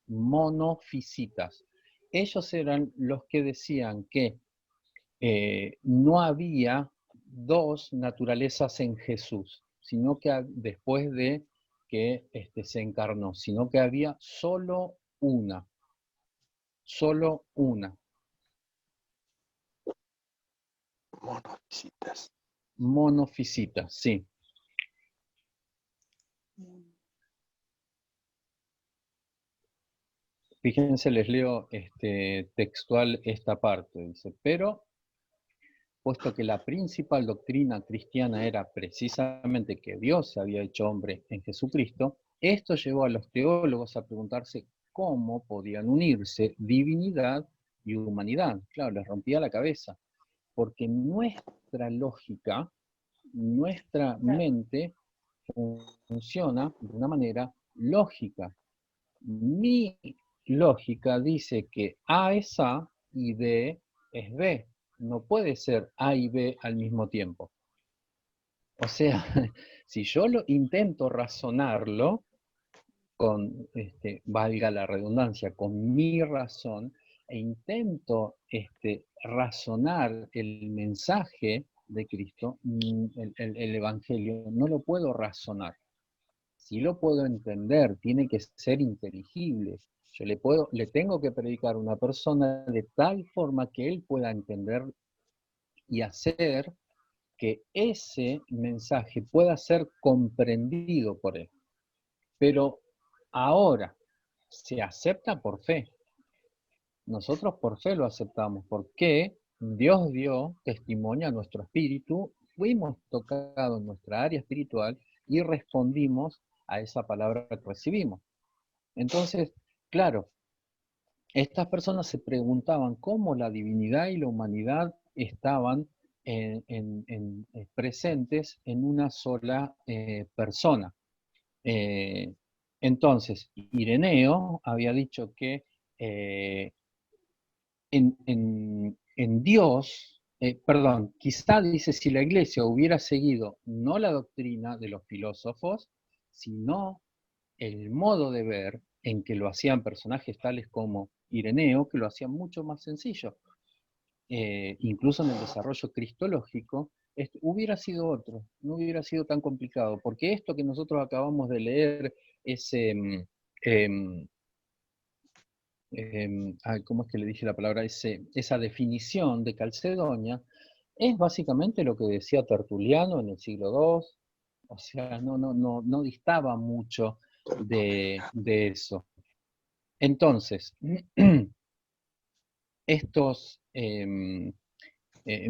Monofisitas. Ellos eran los que decían que no había dos naturalezas en Jesús, sino que después de que se encarnó, sino que había solo una. Solo una. Monofisitas. Monofisitas, sí. Fíjense, les leo textual esta parte. Dice, pero, puesto que la principal doctrina cristiana era precisamente que Dios se había hecho hombre en Jesucristo, esto llevó a los teólogos a preguntarse cómo podían unirse divinidad y humanidad. Claro, les rompía la cabeza, porque nuestra lógica, nuestra mente funciona de una manera lógica. Mi lógica dice que A es A y B es B. No puede ser A y B al mismo tiempo. O sea, si yo intento razonarlo, con, valga la redundancia, con mi razón, e intento razonar el mensaje de Cristo, el Evangelio, no lo puedo razonar. Sí lo puedo entender, tiene que ser inteligible. Yo le tengo que predicar a una persona de tal forma que él pueda entender y hacer que ese mensaje pueda ser comprendido por él. Pero ahora, se acepta por fe. Nosotros por fe lo aceptamos, porque Dios dio testimonio a nuestro espíritu, fuimos tocados en nuestra área espiritual y respondimos a esa palabra que recibimos. Entonces, claro, estas personas se preguntaban cómo la divinidad y la humanidad estaban presentes en una sola persona. Entonces, Ireneo había dicho que en Dios perdón, quizá dice si la Iglesia hubiera seguido no la doctrina de los filósofos, sino el modo de ver en que lo hacían personajes tales como Ireneo, que lo hacían mucho más sencillo. Incluso en el desarrollo cristológico, hubiera sido otro, no hubiera sido tan complicado, porque esto que nosotros acabamos de leer, ese, ¿cómo es que le dije la palabra? Esa definición de Calcedonia, es básicamente lo que decía Tertuliano en el siglo II, o sea, no distaba mucho de eso. Entonces, estos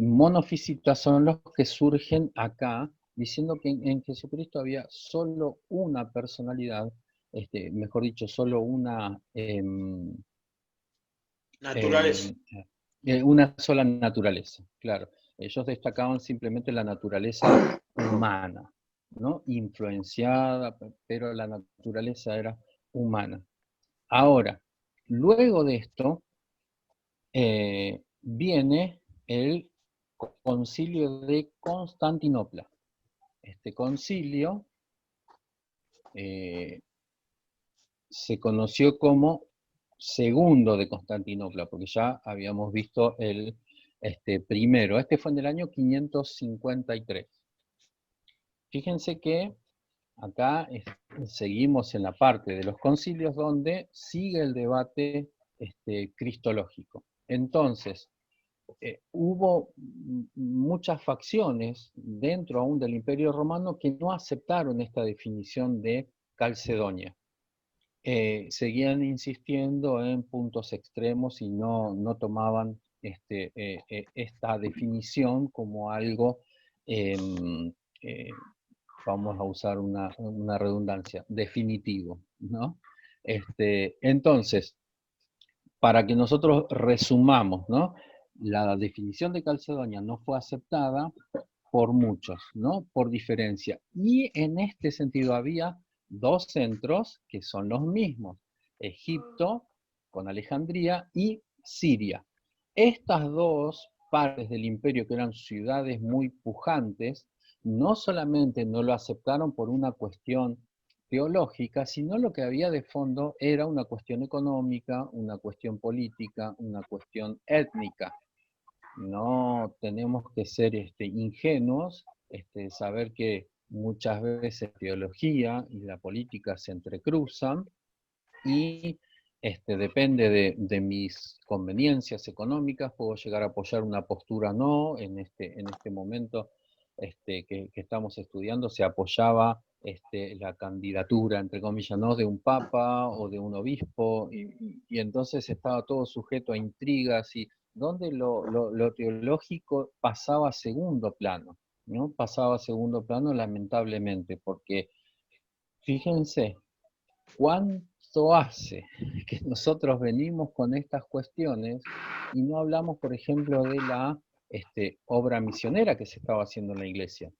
monofisitas son los que surgen acá, diciendo que en Jesucristo había solo una personalidad, mejor dicho, solo Naturaleza. una sola naturaleza, claro. Ellos destacaban simplemente la naturaleza humana, ¿no? Influenciada, pero la naturaleza era humana. Ahora, luego de esto, viene el concilio de Constantinopla. Este concilio se conoció como segundo de Constantinopla, porque ya habíamos visto el primero. Este fue en el año 553. Fíjense que acá seguimos en la parte de los concilios donde sigue el debate cristológico. Entonces, hubo muchas facciones dentro aún del Imperio Romano que no aceptaron esta definición de Calcedonia. Seguían insistiendo en puntos extremos y no tomaban esta definición como algo, vamos a usar una redundancia, definitivo, ¿no? Entonces, para que nosotros resumamos, ¿no? La definición de Calcedonia no fue aceptada por muchos, ¿no? Por diferencia. Y en este sentido había dos centros que son los mismos, Egipto con Alejandría y Siria. Estas dos partes del imperio, que eran ciudades muy pujantes, no solamente no lo aceptaron por una cuestión teológica, sino lo que había de fondo era una cuestión económica, una cuestión política, una cuestión étnica. No tenemos que ser ingenuos, saber que muchas veces teología y la política se entrecruzan y depende de mis conveniencias económicas, puedo llegar a apoyar una postura no. En este momento que estamos estudiando se apoyaba la candidatura, entre comillas, ¿no? De un papa o de un obispo, y entonces estaba todo sujeto a intrigas, y donde lo teológico pasaba a segundo plano, ¿no? Pasaba a segundo plano lamentablemente, porque fíjense, ¿cuánto hace que nosotros venimos con estas cuestiones y no hablamos, por ejemplo, de la obra misionera que se estaba haciendo en la iglesia?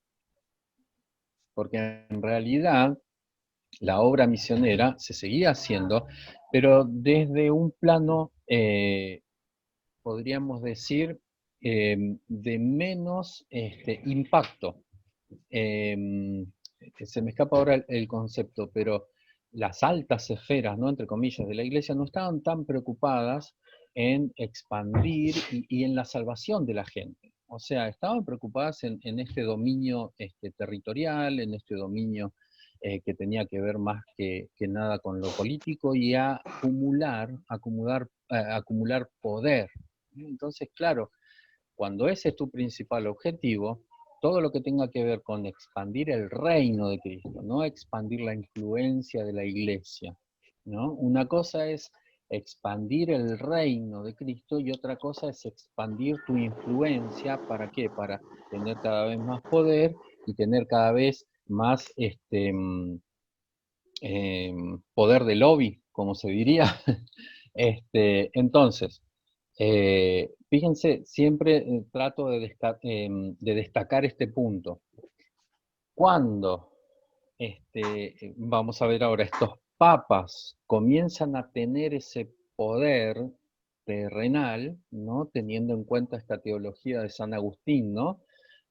Porque en realidad la obra misionera se seguía haciendo, pero desde un plano, podríamos decir, de menos impacto. Se me escapa ahora el concepto, pero las altas esferas, ¿no?, entre comillas, de la iglesia no estaban tan preocupadas en expandir y en la salvación de la gente. O sea, estaban preocupadas en este dominio territorial, en este dominio que tenía que ver más que nada con lo político, y a acumular poder. Entonces, claro, cuando ese es tu principal objetivo, todo lo que tenga que ver con expandir el reino de Cristo, no expandir la influencia de la iglesia, ¿no? Una cosa es expandir el reino de Cristo y otra cosa es expandir tu influencia. ¿Para qué? Para tener cada vez más poder y tener cada vez más poder de lobby, como se diría. Entonces, fíjense, siempre trato de destacar este punto. Cuando, vamos a ver ahora, estos papas comienzan a tener ese poder, terrenal, ¿no? Teniendo en cuenta esta teología de San Agustín, ¿no?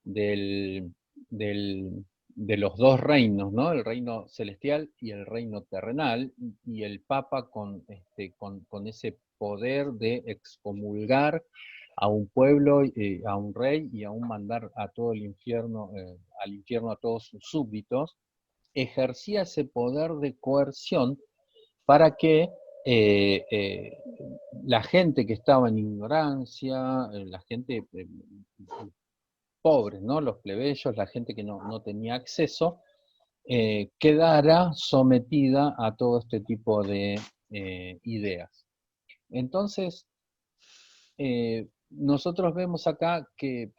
Del, de los dos reinos, ¿no? El reino celestial y el reino terrenal, y el Papa con ese poder de excomulgar a un pueblo, a un rey, y aún mandar a todo el infierno, al infierno a todos sus súbditos, ejercía ese poder de coerción para que la gente que estaba en ignorancia, la gente pobre, ¿no? Los plebeyos, la gente que no tenía acceso, quedara sometida a todo este tipo de ideas. Entonces, nosotros vemos acá que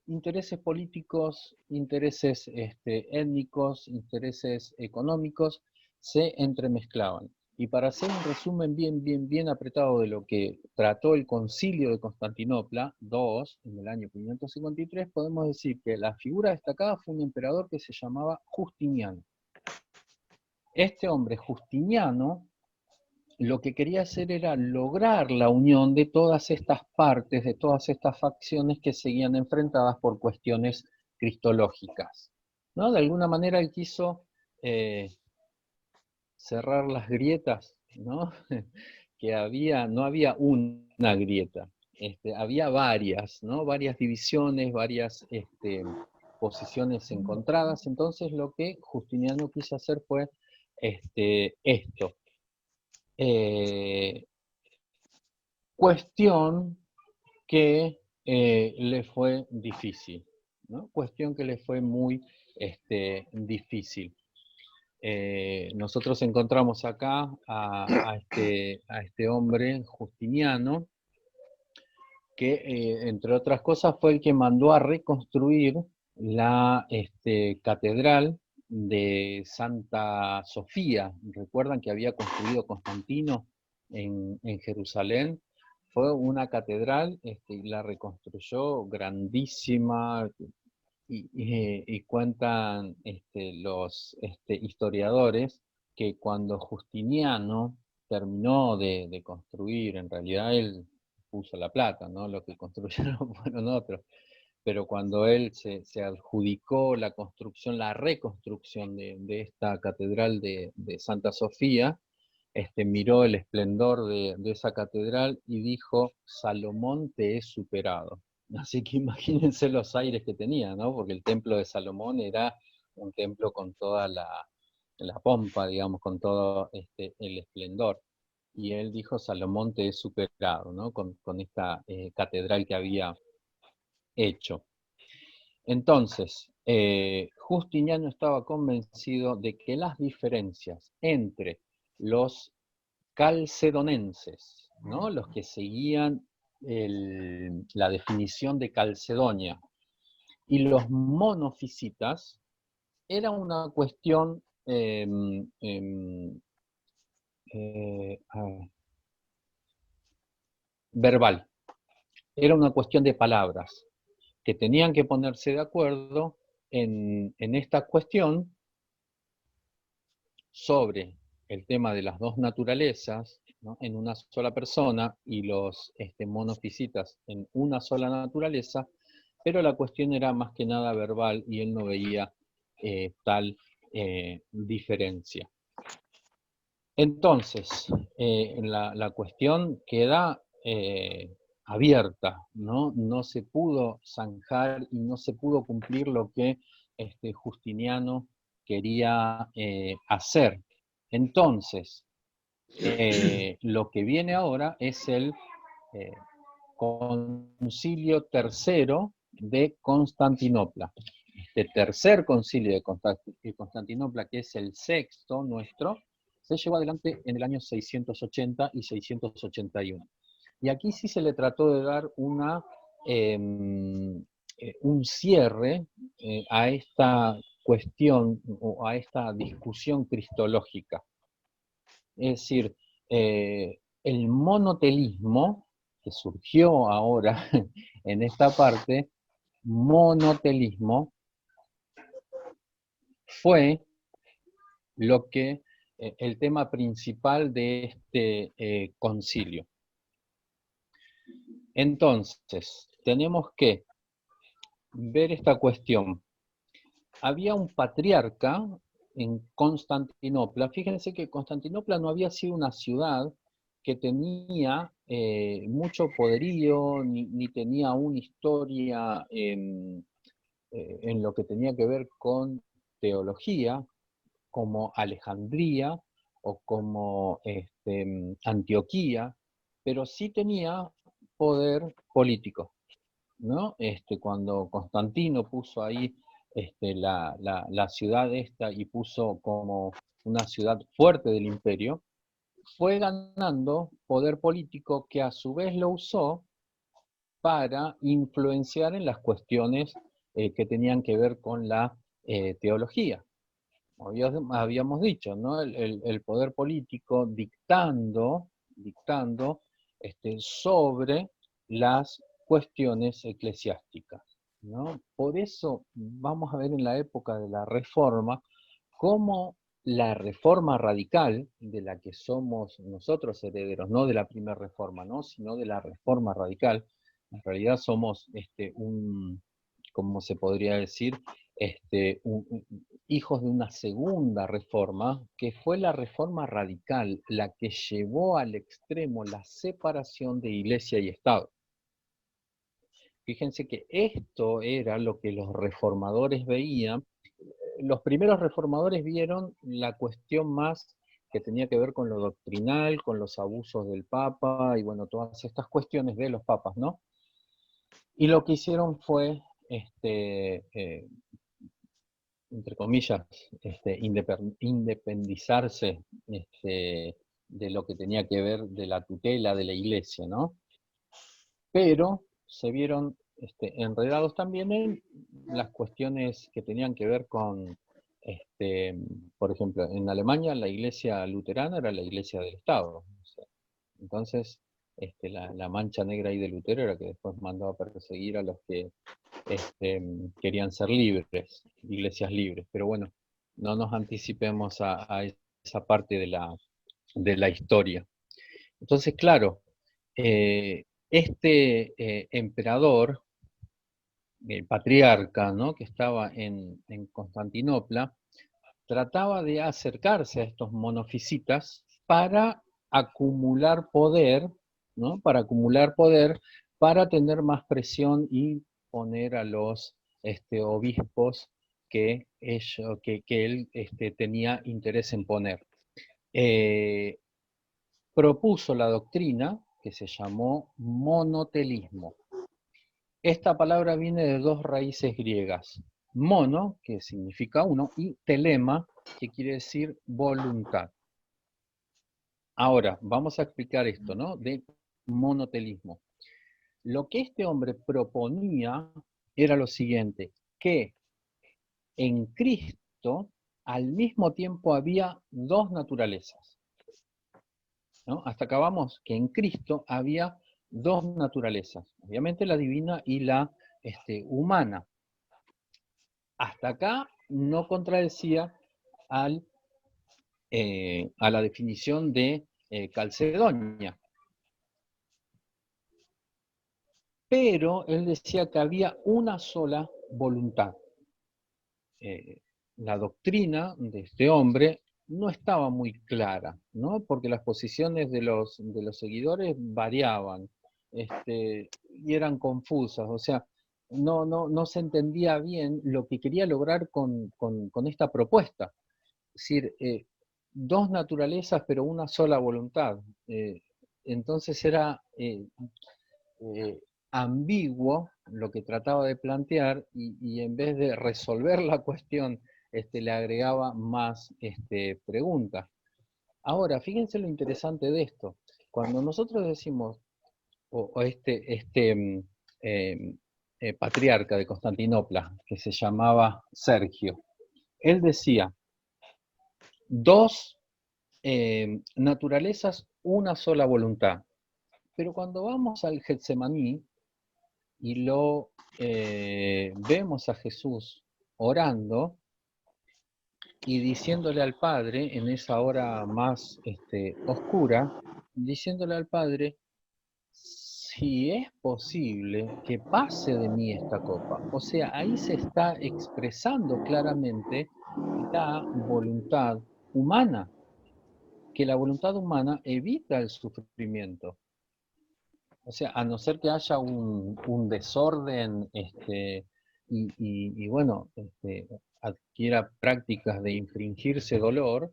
intereses políticos, intereses étnicos, intereses económicos se entremezclaban. Y para hacer un resumen bien apretado de lo que trató el Concilio de Constantinopla II, en el año 553, podemos decir que la figura destacada fue un emperador que se llamaba Justiniano. Este hombre, Justiniano, lo que quería hacer era lograr la unión de todas estas partes, de todas estas facciones que seguían enfrentadas por cuestiones cristológicas, ¿no? De alguna manera él quiso cerrar las grietas, ¿no? Que no había una grieta, había varias, ¿no? Varias divisiones, varias posiciones encontradas. Entonces lo que Justiniano quiso hacer fue esto. Cuestión que le fue difícil, ¿no? Cuestión que le fue muy difícil. Nosotros encontramos acá a este hombre, Justiniano, que entre otras cosas fue el que mandó a reconstruir la catedral de Santa Sofía. ¿Recuerdan que había construido Constantino en Jerusalén? Fue una catedral, la reconstruyó grandísima, y cuentan los historiadores que cuando Justiniano terminó de construir, en realidad él puso la plata, ¿no? Lo que construyeron fueron otros, pero cuando él se adjudicó la construcción, la reconstrucción de esta catedral de Santa Sofía, miró el esplendor de esa catedral y dijo: Salomón te he superado. Así que imagínense los aires que tenía, ¿no? Porque el templo de Salomón era un templo con toda la pompa, digamos, con todo el esplendor. Y él dijo: Salomón te he superado, ¿no? Con esta catedral que había hecho. Entonces, Justiniano estaba convencido de que las diferencias entre los calcedonenses, ¿no? Los que seguían la definición de Calcedonia, y los monofisitas, era una cuestión verbal, era una cuestión de palabras, que tenían que ponerse de acuerdo en esta cuestión sobre el tema de las dos naturalezas, ¿no? En una sola persona, y los monofisitas en una sola naturaleza, pero la cuestión era más que nada verbal y él no veía tal diferencia. Entonces, la cuestión queda abierta, ¿no? No se pudo zanjar y no se pudo cumplir lo que Justiniano quería hacer. Entonces, lo que viene ahora es el Concilio III de Constantinopla. Este tercer concilio de Constantinopla, que es el sexto nuestro, se llevó adelante en el año 680 y 681. Y aquí sí se le trató de dar un cierre a esta cuestión o a esta discusión cristológica. Es decir, el monotelismo, que surgió ahora en esta parte, monotelismo, fue lo que el tema principal de este concilio. Entonces, tenemos que ver esta cuestión. Había un patriarca en Constantinopla. Fíjense que Constantinopla no había sido una ciudad que tenía mucho poderío, ni tenía una historia en lo que tenía que ver con teología, como Alejandría o como Antioquía, pero sí tenía poder político, ¿no? Cuando Constantino puso ahí la ciudad esta y puso como una ciudad fuerte del imperio, fue ganando poder político que a su vez lo usó para influenciar en las cuestiones que tenían que ver con la teología. Habíamos dicho, ¿no? El poder político dictando sobre las cuestiones eclesiásticas, ¿no? Por eso vamos a ver en la época de la Reforma cómo la reforma radical, de la que somos nosotros herederos, no de la primera reforma, ¿no? Sino de la reforma radical, en realidad somos ¿cómo se podría decir? Hijos de una segunda reforma, que fue la reforma radical, la que llevó al extremo la separación de iglesia y Estado. Fíjense que esto era lo que los reformadores veían. Los primeros reformadores vieron la cuestión más que tenía que ver con lo doctrinal, con los abusos del Papa, y bueno, todas estas cuestiones de los papas, ¿no? Y lo que hicieron fue entre comillas, independizarse de lo que tenía que ver de la tutela de la iglesia, ¿no? Pero se vieron enredados también en las cuestiones que tenían que ver con, por ejemplo, en Alemania la iglesia luterana era la iglesia del Estado. Entonces, la mancha negra ahí de Lutero era que después mandó a perseguir a los que querían ser libres, iglesias libres. Pero bueno, no nos anticipemos a esa parte de la historia. Entonces, claro, emperador, el patriarca, ¿no? Que estaba en Constantinopla, trataba de acercarse a estos monofisitas para acumular poder, ¿no? Para acumular poder, para tener más presión y poner a los obispos que él tenía interés en poner. Propuso la doctrina que se llamó monotelismo. Esta palabra viene de dos raíces griegas, mono, que significa uno, y telema, que quiere decir voluntad. Ahora, vamos a explicar esto, ¿no? De monotelismo. Lo que este hombre proponía era lo siguiente, que en Cristo al mismo tiempo había dos naturalezas, ¿no? Hasta acá vamos, que en Cristo había dos naturalezas, obviamente la divina y la humana. Hasta acá no contradecía a la definición de Calcedonia. Pero él decía que había una sola voluntad. La doctrina de este hombre no estaba muy clara, ¿no? Porque las posiciones de los seguidores variaban y eran confusas, o sea, no se entendía bien lo que quería lograr con esta propuesta. Es decir, dos naturalezas pero una sola voluntad. Entonces era ambiguo lo que trataba de plantear y en vez de resolver la cuestión le agregaba más preguntas. Ahora, fíjense lo interesante de esto. Cuando nosotros decimos, patriarca de Constantinopla, que se llamaba Sergio, él decía, dos naturalezas, una sola voluntad. Pero cuando vamos al Getsemaní y lo vemos a Jesús orando y diciéndole al Padre, en esa hora más oscura, diciéndole al Padre, si es posible que pase de mí esta copa. O sea, ahí se está expresando claramente la voluntad humana, que la voluntad humana evita el sufrimiento. O sea, a no ser que haya un desorden y bueno, adquiera prácticas de infringirse dolor,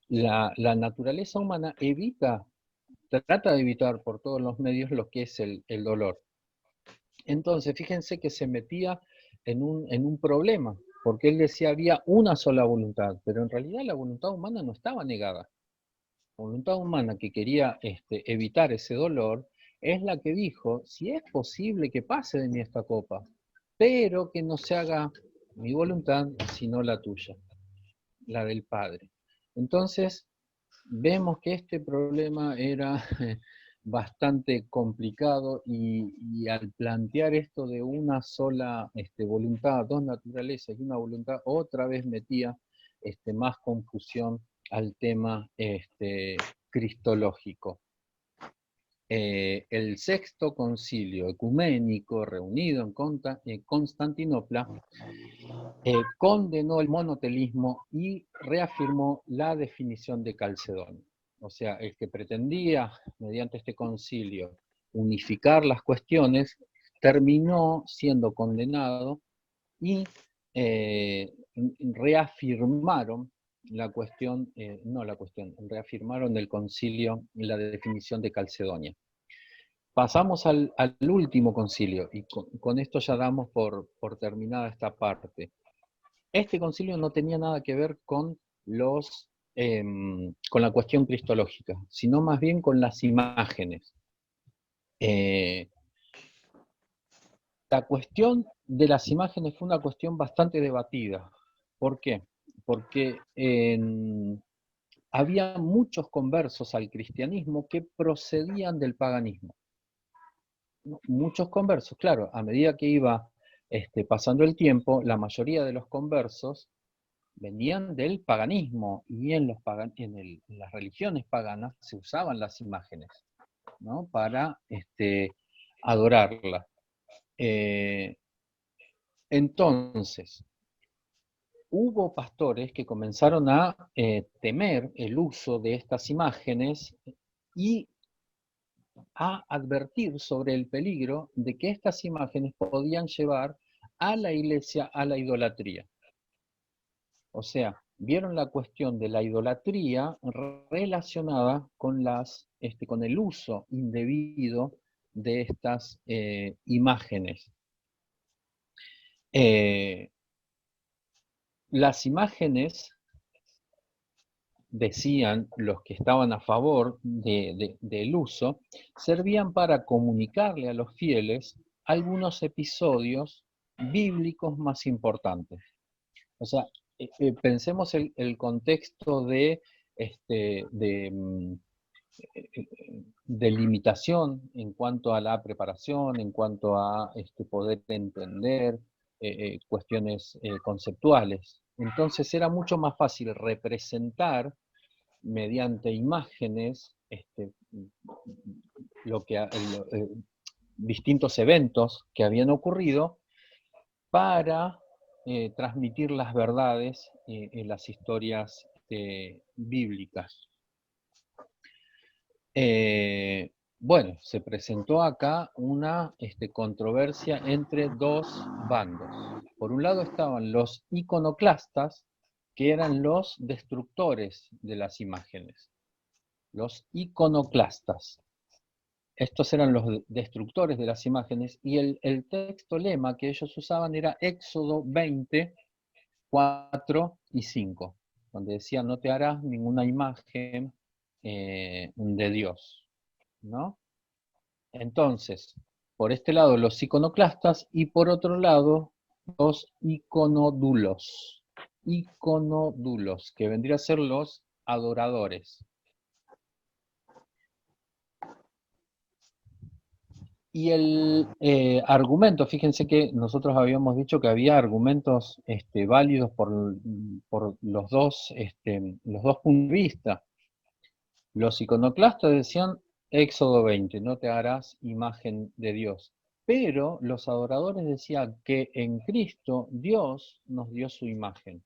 la naturaleza humana trata de evitar por todos los medios lo que es el dolor. Entonces, fíjense que se metía en un problema, porque él decía había una sola voluntad, pero en realidad la voluntad humana no estaba negada. La voluntad humana que quería evitar ese dolor es la que dijo, si es posible que pase de mí esta copa, pero que no se haga mi voluntad, sino la tuya, la del Padre. Entonces, vemos que este problema era bastante complicado y al plantear esto de una sola voluntad, dos naturalezas y una voluntad, otra vez metía más confusión al tema cristológico. El sexto concilio ecuménico reunido en Constantinopla condenó el monotelismo y reafirmó la definición de Calcedonio. O sea, el que pretendía, mediante este concilio, unificar las cuestiones, terminó siendo condenado y reafirmaron reafirmaron del concilio la definición de Calcedonia. Pasamos al último concilio, y con esto ya damos por terminada esta parte. Este concilio no tenía nada que ver con la cuestión cristológica, sino más bien con las imágenes. La cuestión de las imágenes fue una cuestión bastante debatida. ¿Por qué? Porque había muchos conversos al cristianismo que procedían del paganismo. Muchos conversos, claro, a medida que iba pasando el tiempo, la mayoría de los conversos venían del paganismo, y en las religiones paganas se usaban las imágenes, ¿no? Para adorarlas. Entonces, hubo pastores que comenzaron a temer el uso de estas imágenes y a advertir sobre el peligro de que estas imágenes podían llevar a la iglesia a la idolatría. O sea, vieron la cuestión de la idolatría relacionada con el uso indebido de estas imágenes. Las imágenes, decían los que estaban a favor del uso, servían para comunicarle a los fieles algunos episodios bíblicos más importantes. O sea, pensemos el contexto de limitación en cuanto a la preparación, en cuanto a poder entender cuestiones conceptuales. Entonces era mucho más fácil representar mediante imágenes distintos eventos que habían ocurrido para transmitir las verdades en las historias bíblicas. Bueno, se presentó acá una controversia entre dos bandos. Por un lado estaban los iconoclastas, que eran los destructores de las imágenes. Los iconoclastas. Estos eran los destructores de las imágenes, y el texto lema que ellos usaban era Éxodo 20, 4 y 5, donde decía, no te harás ninguna imagen de Dios, ¿no? Entonces, por este lado los iconoclastas, y por otro lado los iconodulos, que vendrían a ser los adoradores. Y el argumento, fíjense que nosotros habíamos dicho que había argumentos válidos por los dos puntos de vista. Los iconoclastas decían, Éxodo 20, no te harás imagen de Dios. Pero los adoradores decían que en Cristo Dios nos dio su imagen,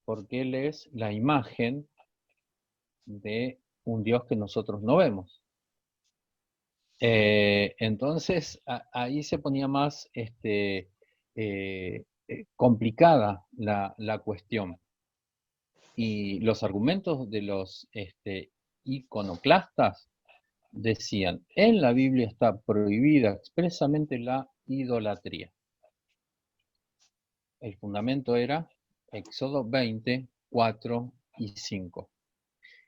porque Él es la imagen de un Dios que nosotros no vemos. Entonces ahí se ponía más complicada la cuestión. Y los argumentos de los iconoclastas decían, en la Biblia está prohibida expresamente la idolatría. El fundamento era Éxodo 20, 4 y 5.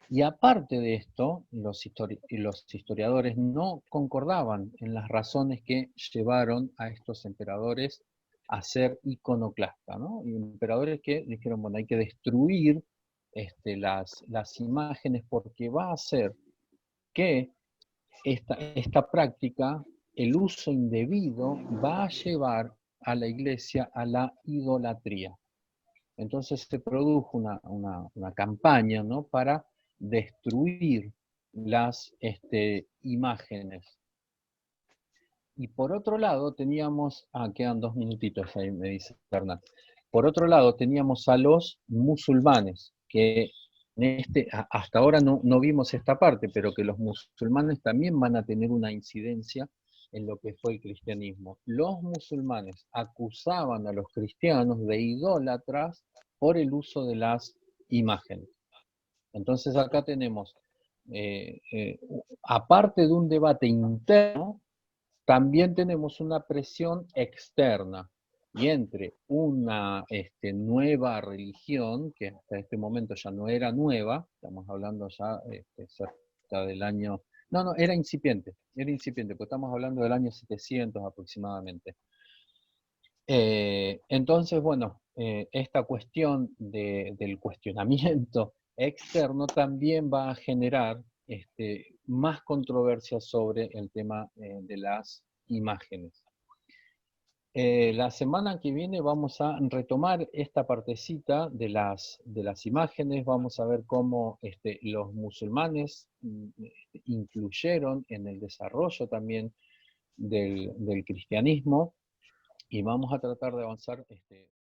Y aparte de esto, los historiadores no concordaban en las razones que llevaron a estos emperadores a ser iconoclastas, ¿no? Y emperadores que dijeron, bueno, hay que destruir las imágenes porque va a hacer que esta práctica, el uso indebido, va a llevar a la iglesia a la idolatría. Entonces se produjo una campaña, ¿no?, para destruir las imágenes. Y por otro lado teníamos, quedan 2 minutitos ahí, me dice Hernán. Por otro lado teníamos a los musulmanes, que hasta ahora no vimos esta parte, pero que los musulmanes también van a tener una incidencia en lo que fue el cristianismo. Los musulmanes acusaban a los cristianos de idólatras por el uso de las imágenes. Entonces acá tenemos, aparte de un debate interno, también tenemos una presión externa. Y entre una nueva religión, que hasta este momento ya no era nueva, estamos hablando ya cerca del año... No, era incipiente, porque estamos hablando del año 700 aproximadamente. Entonces, bueno, esta cuestión del cuestionamiento externo también va a generar más controversia sobre el tema de las imágenes. La semana que viene vamos a retomar esta partecita de las imágenes, vamos a ver cómo los musulmanes influyeron en el desarrollo también del cristianismo, y vamos a tratar de avanzar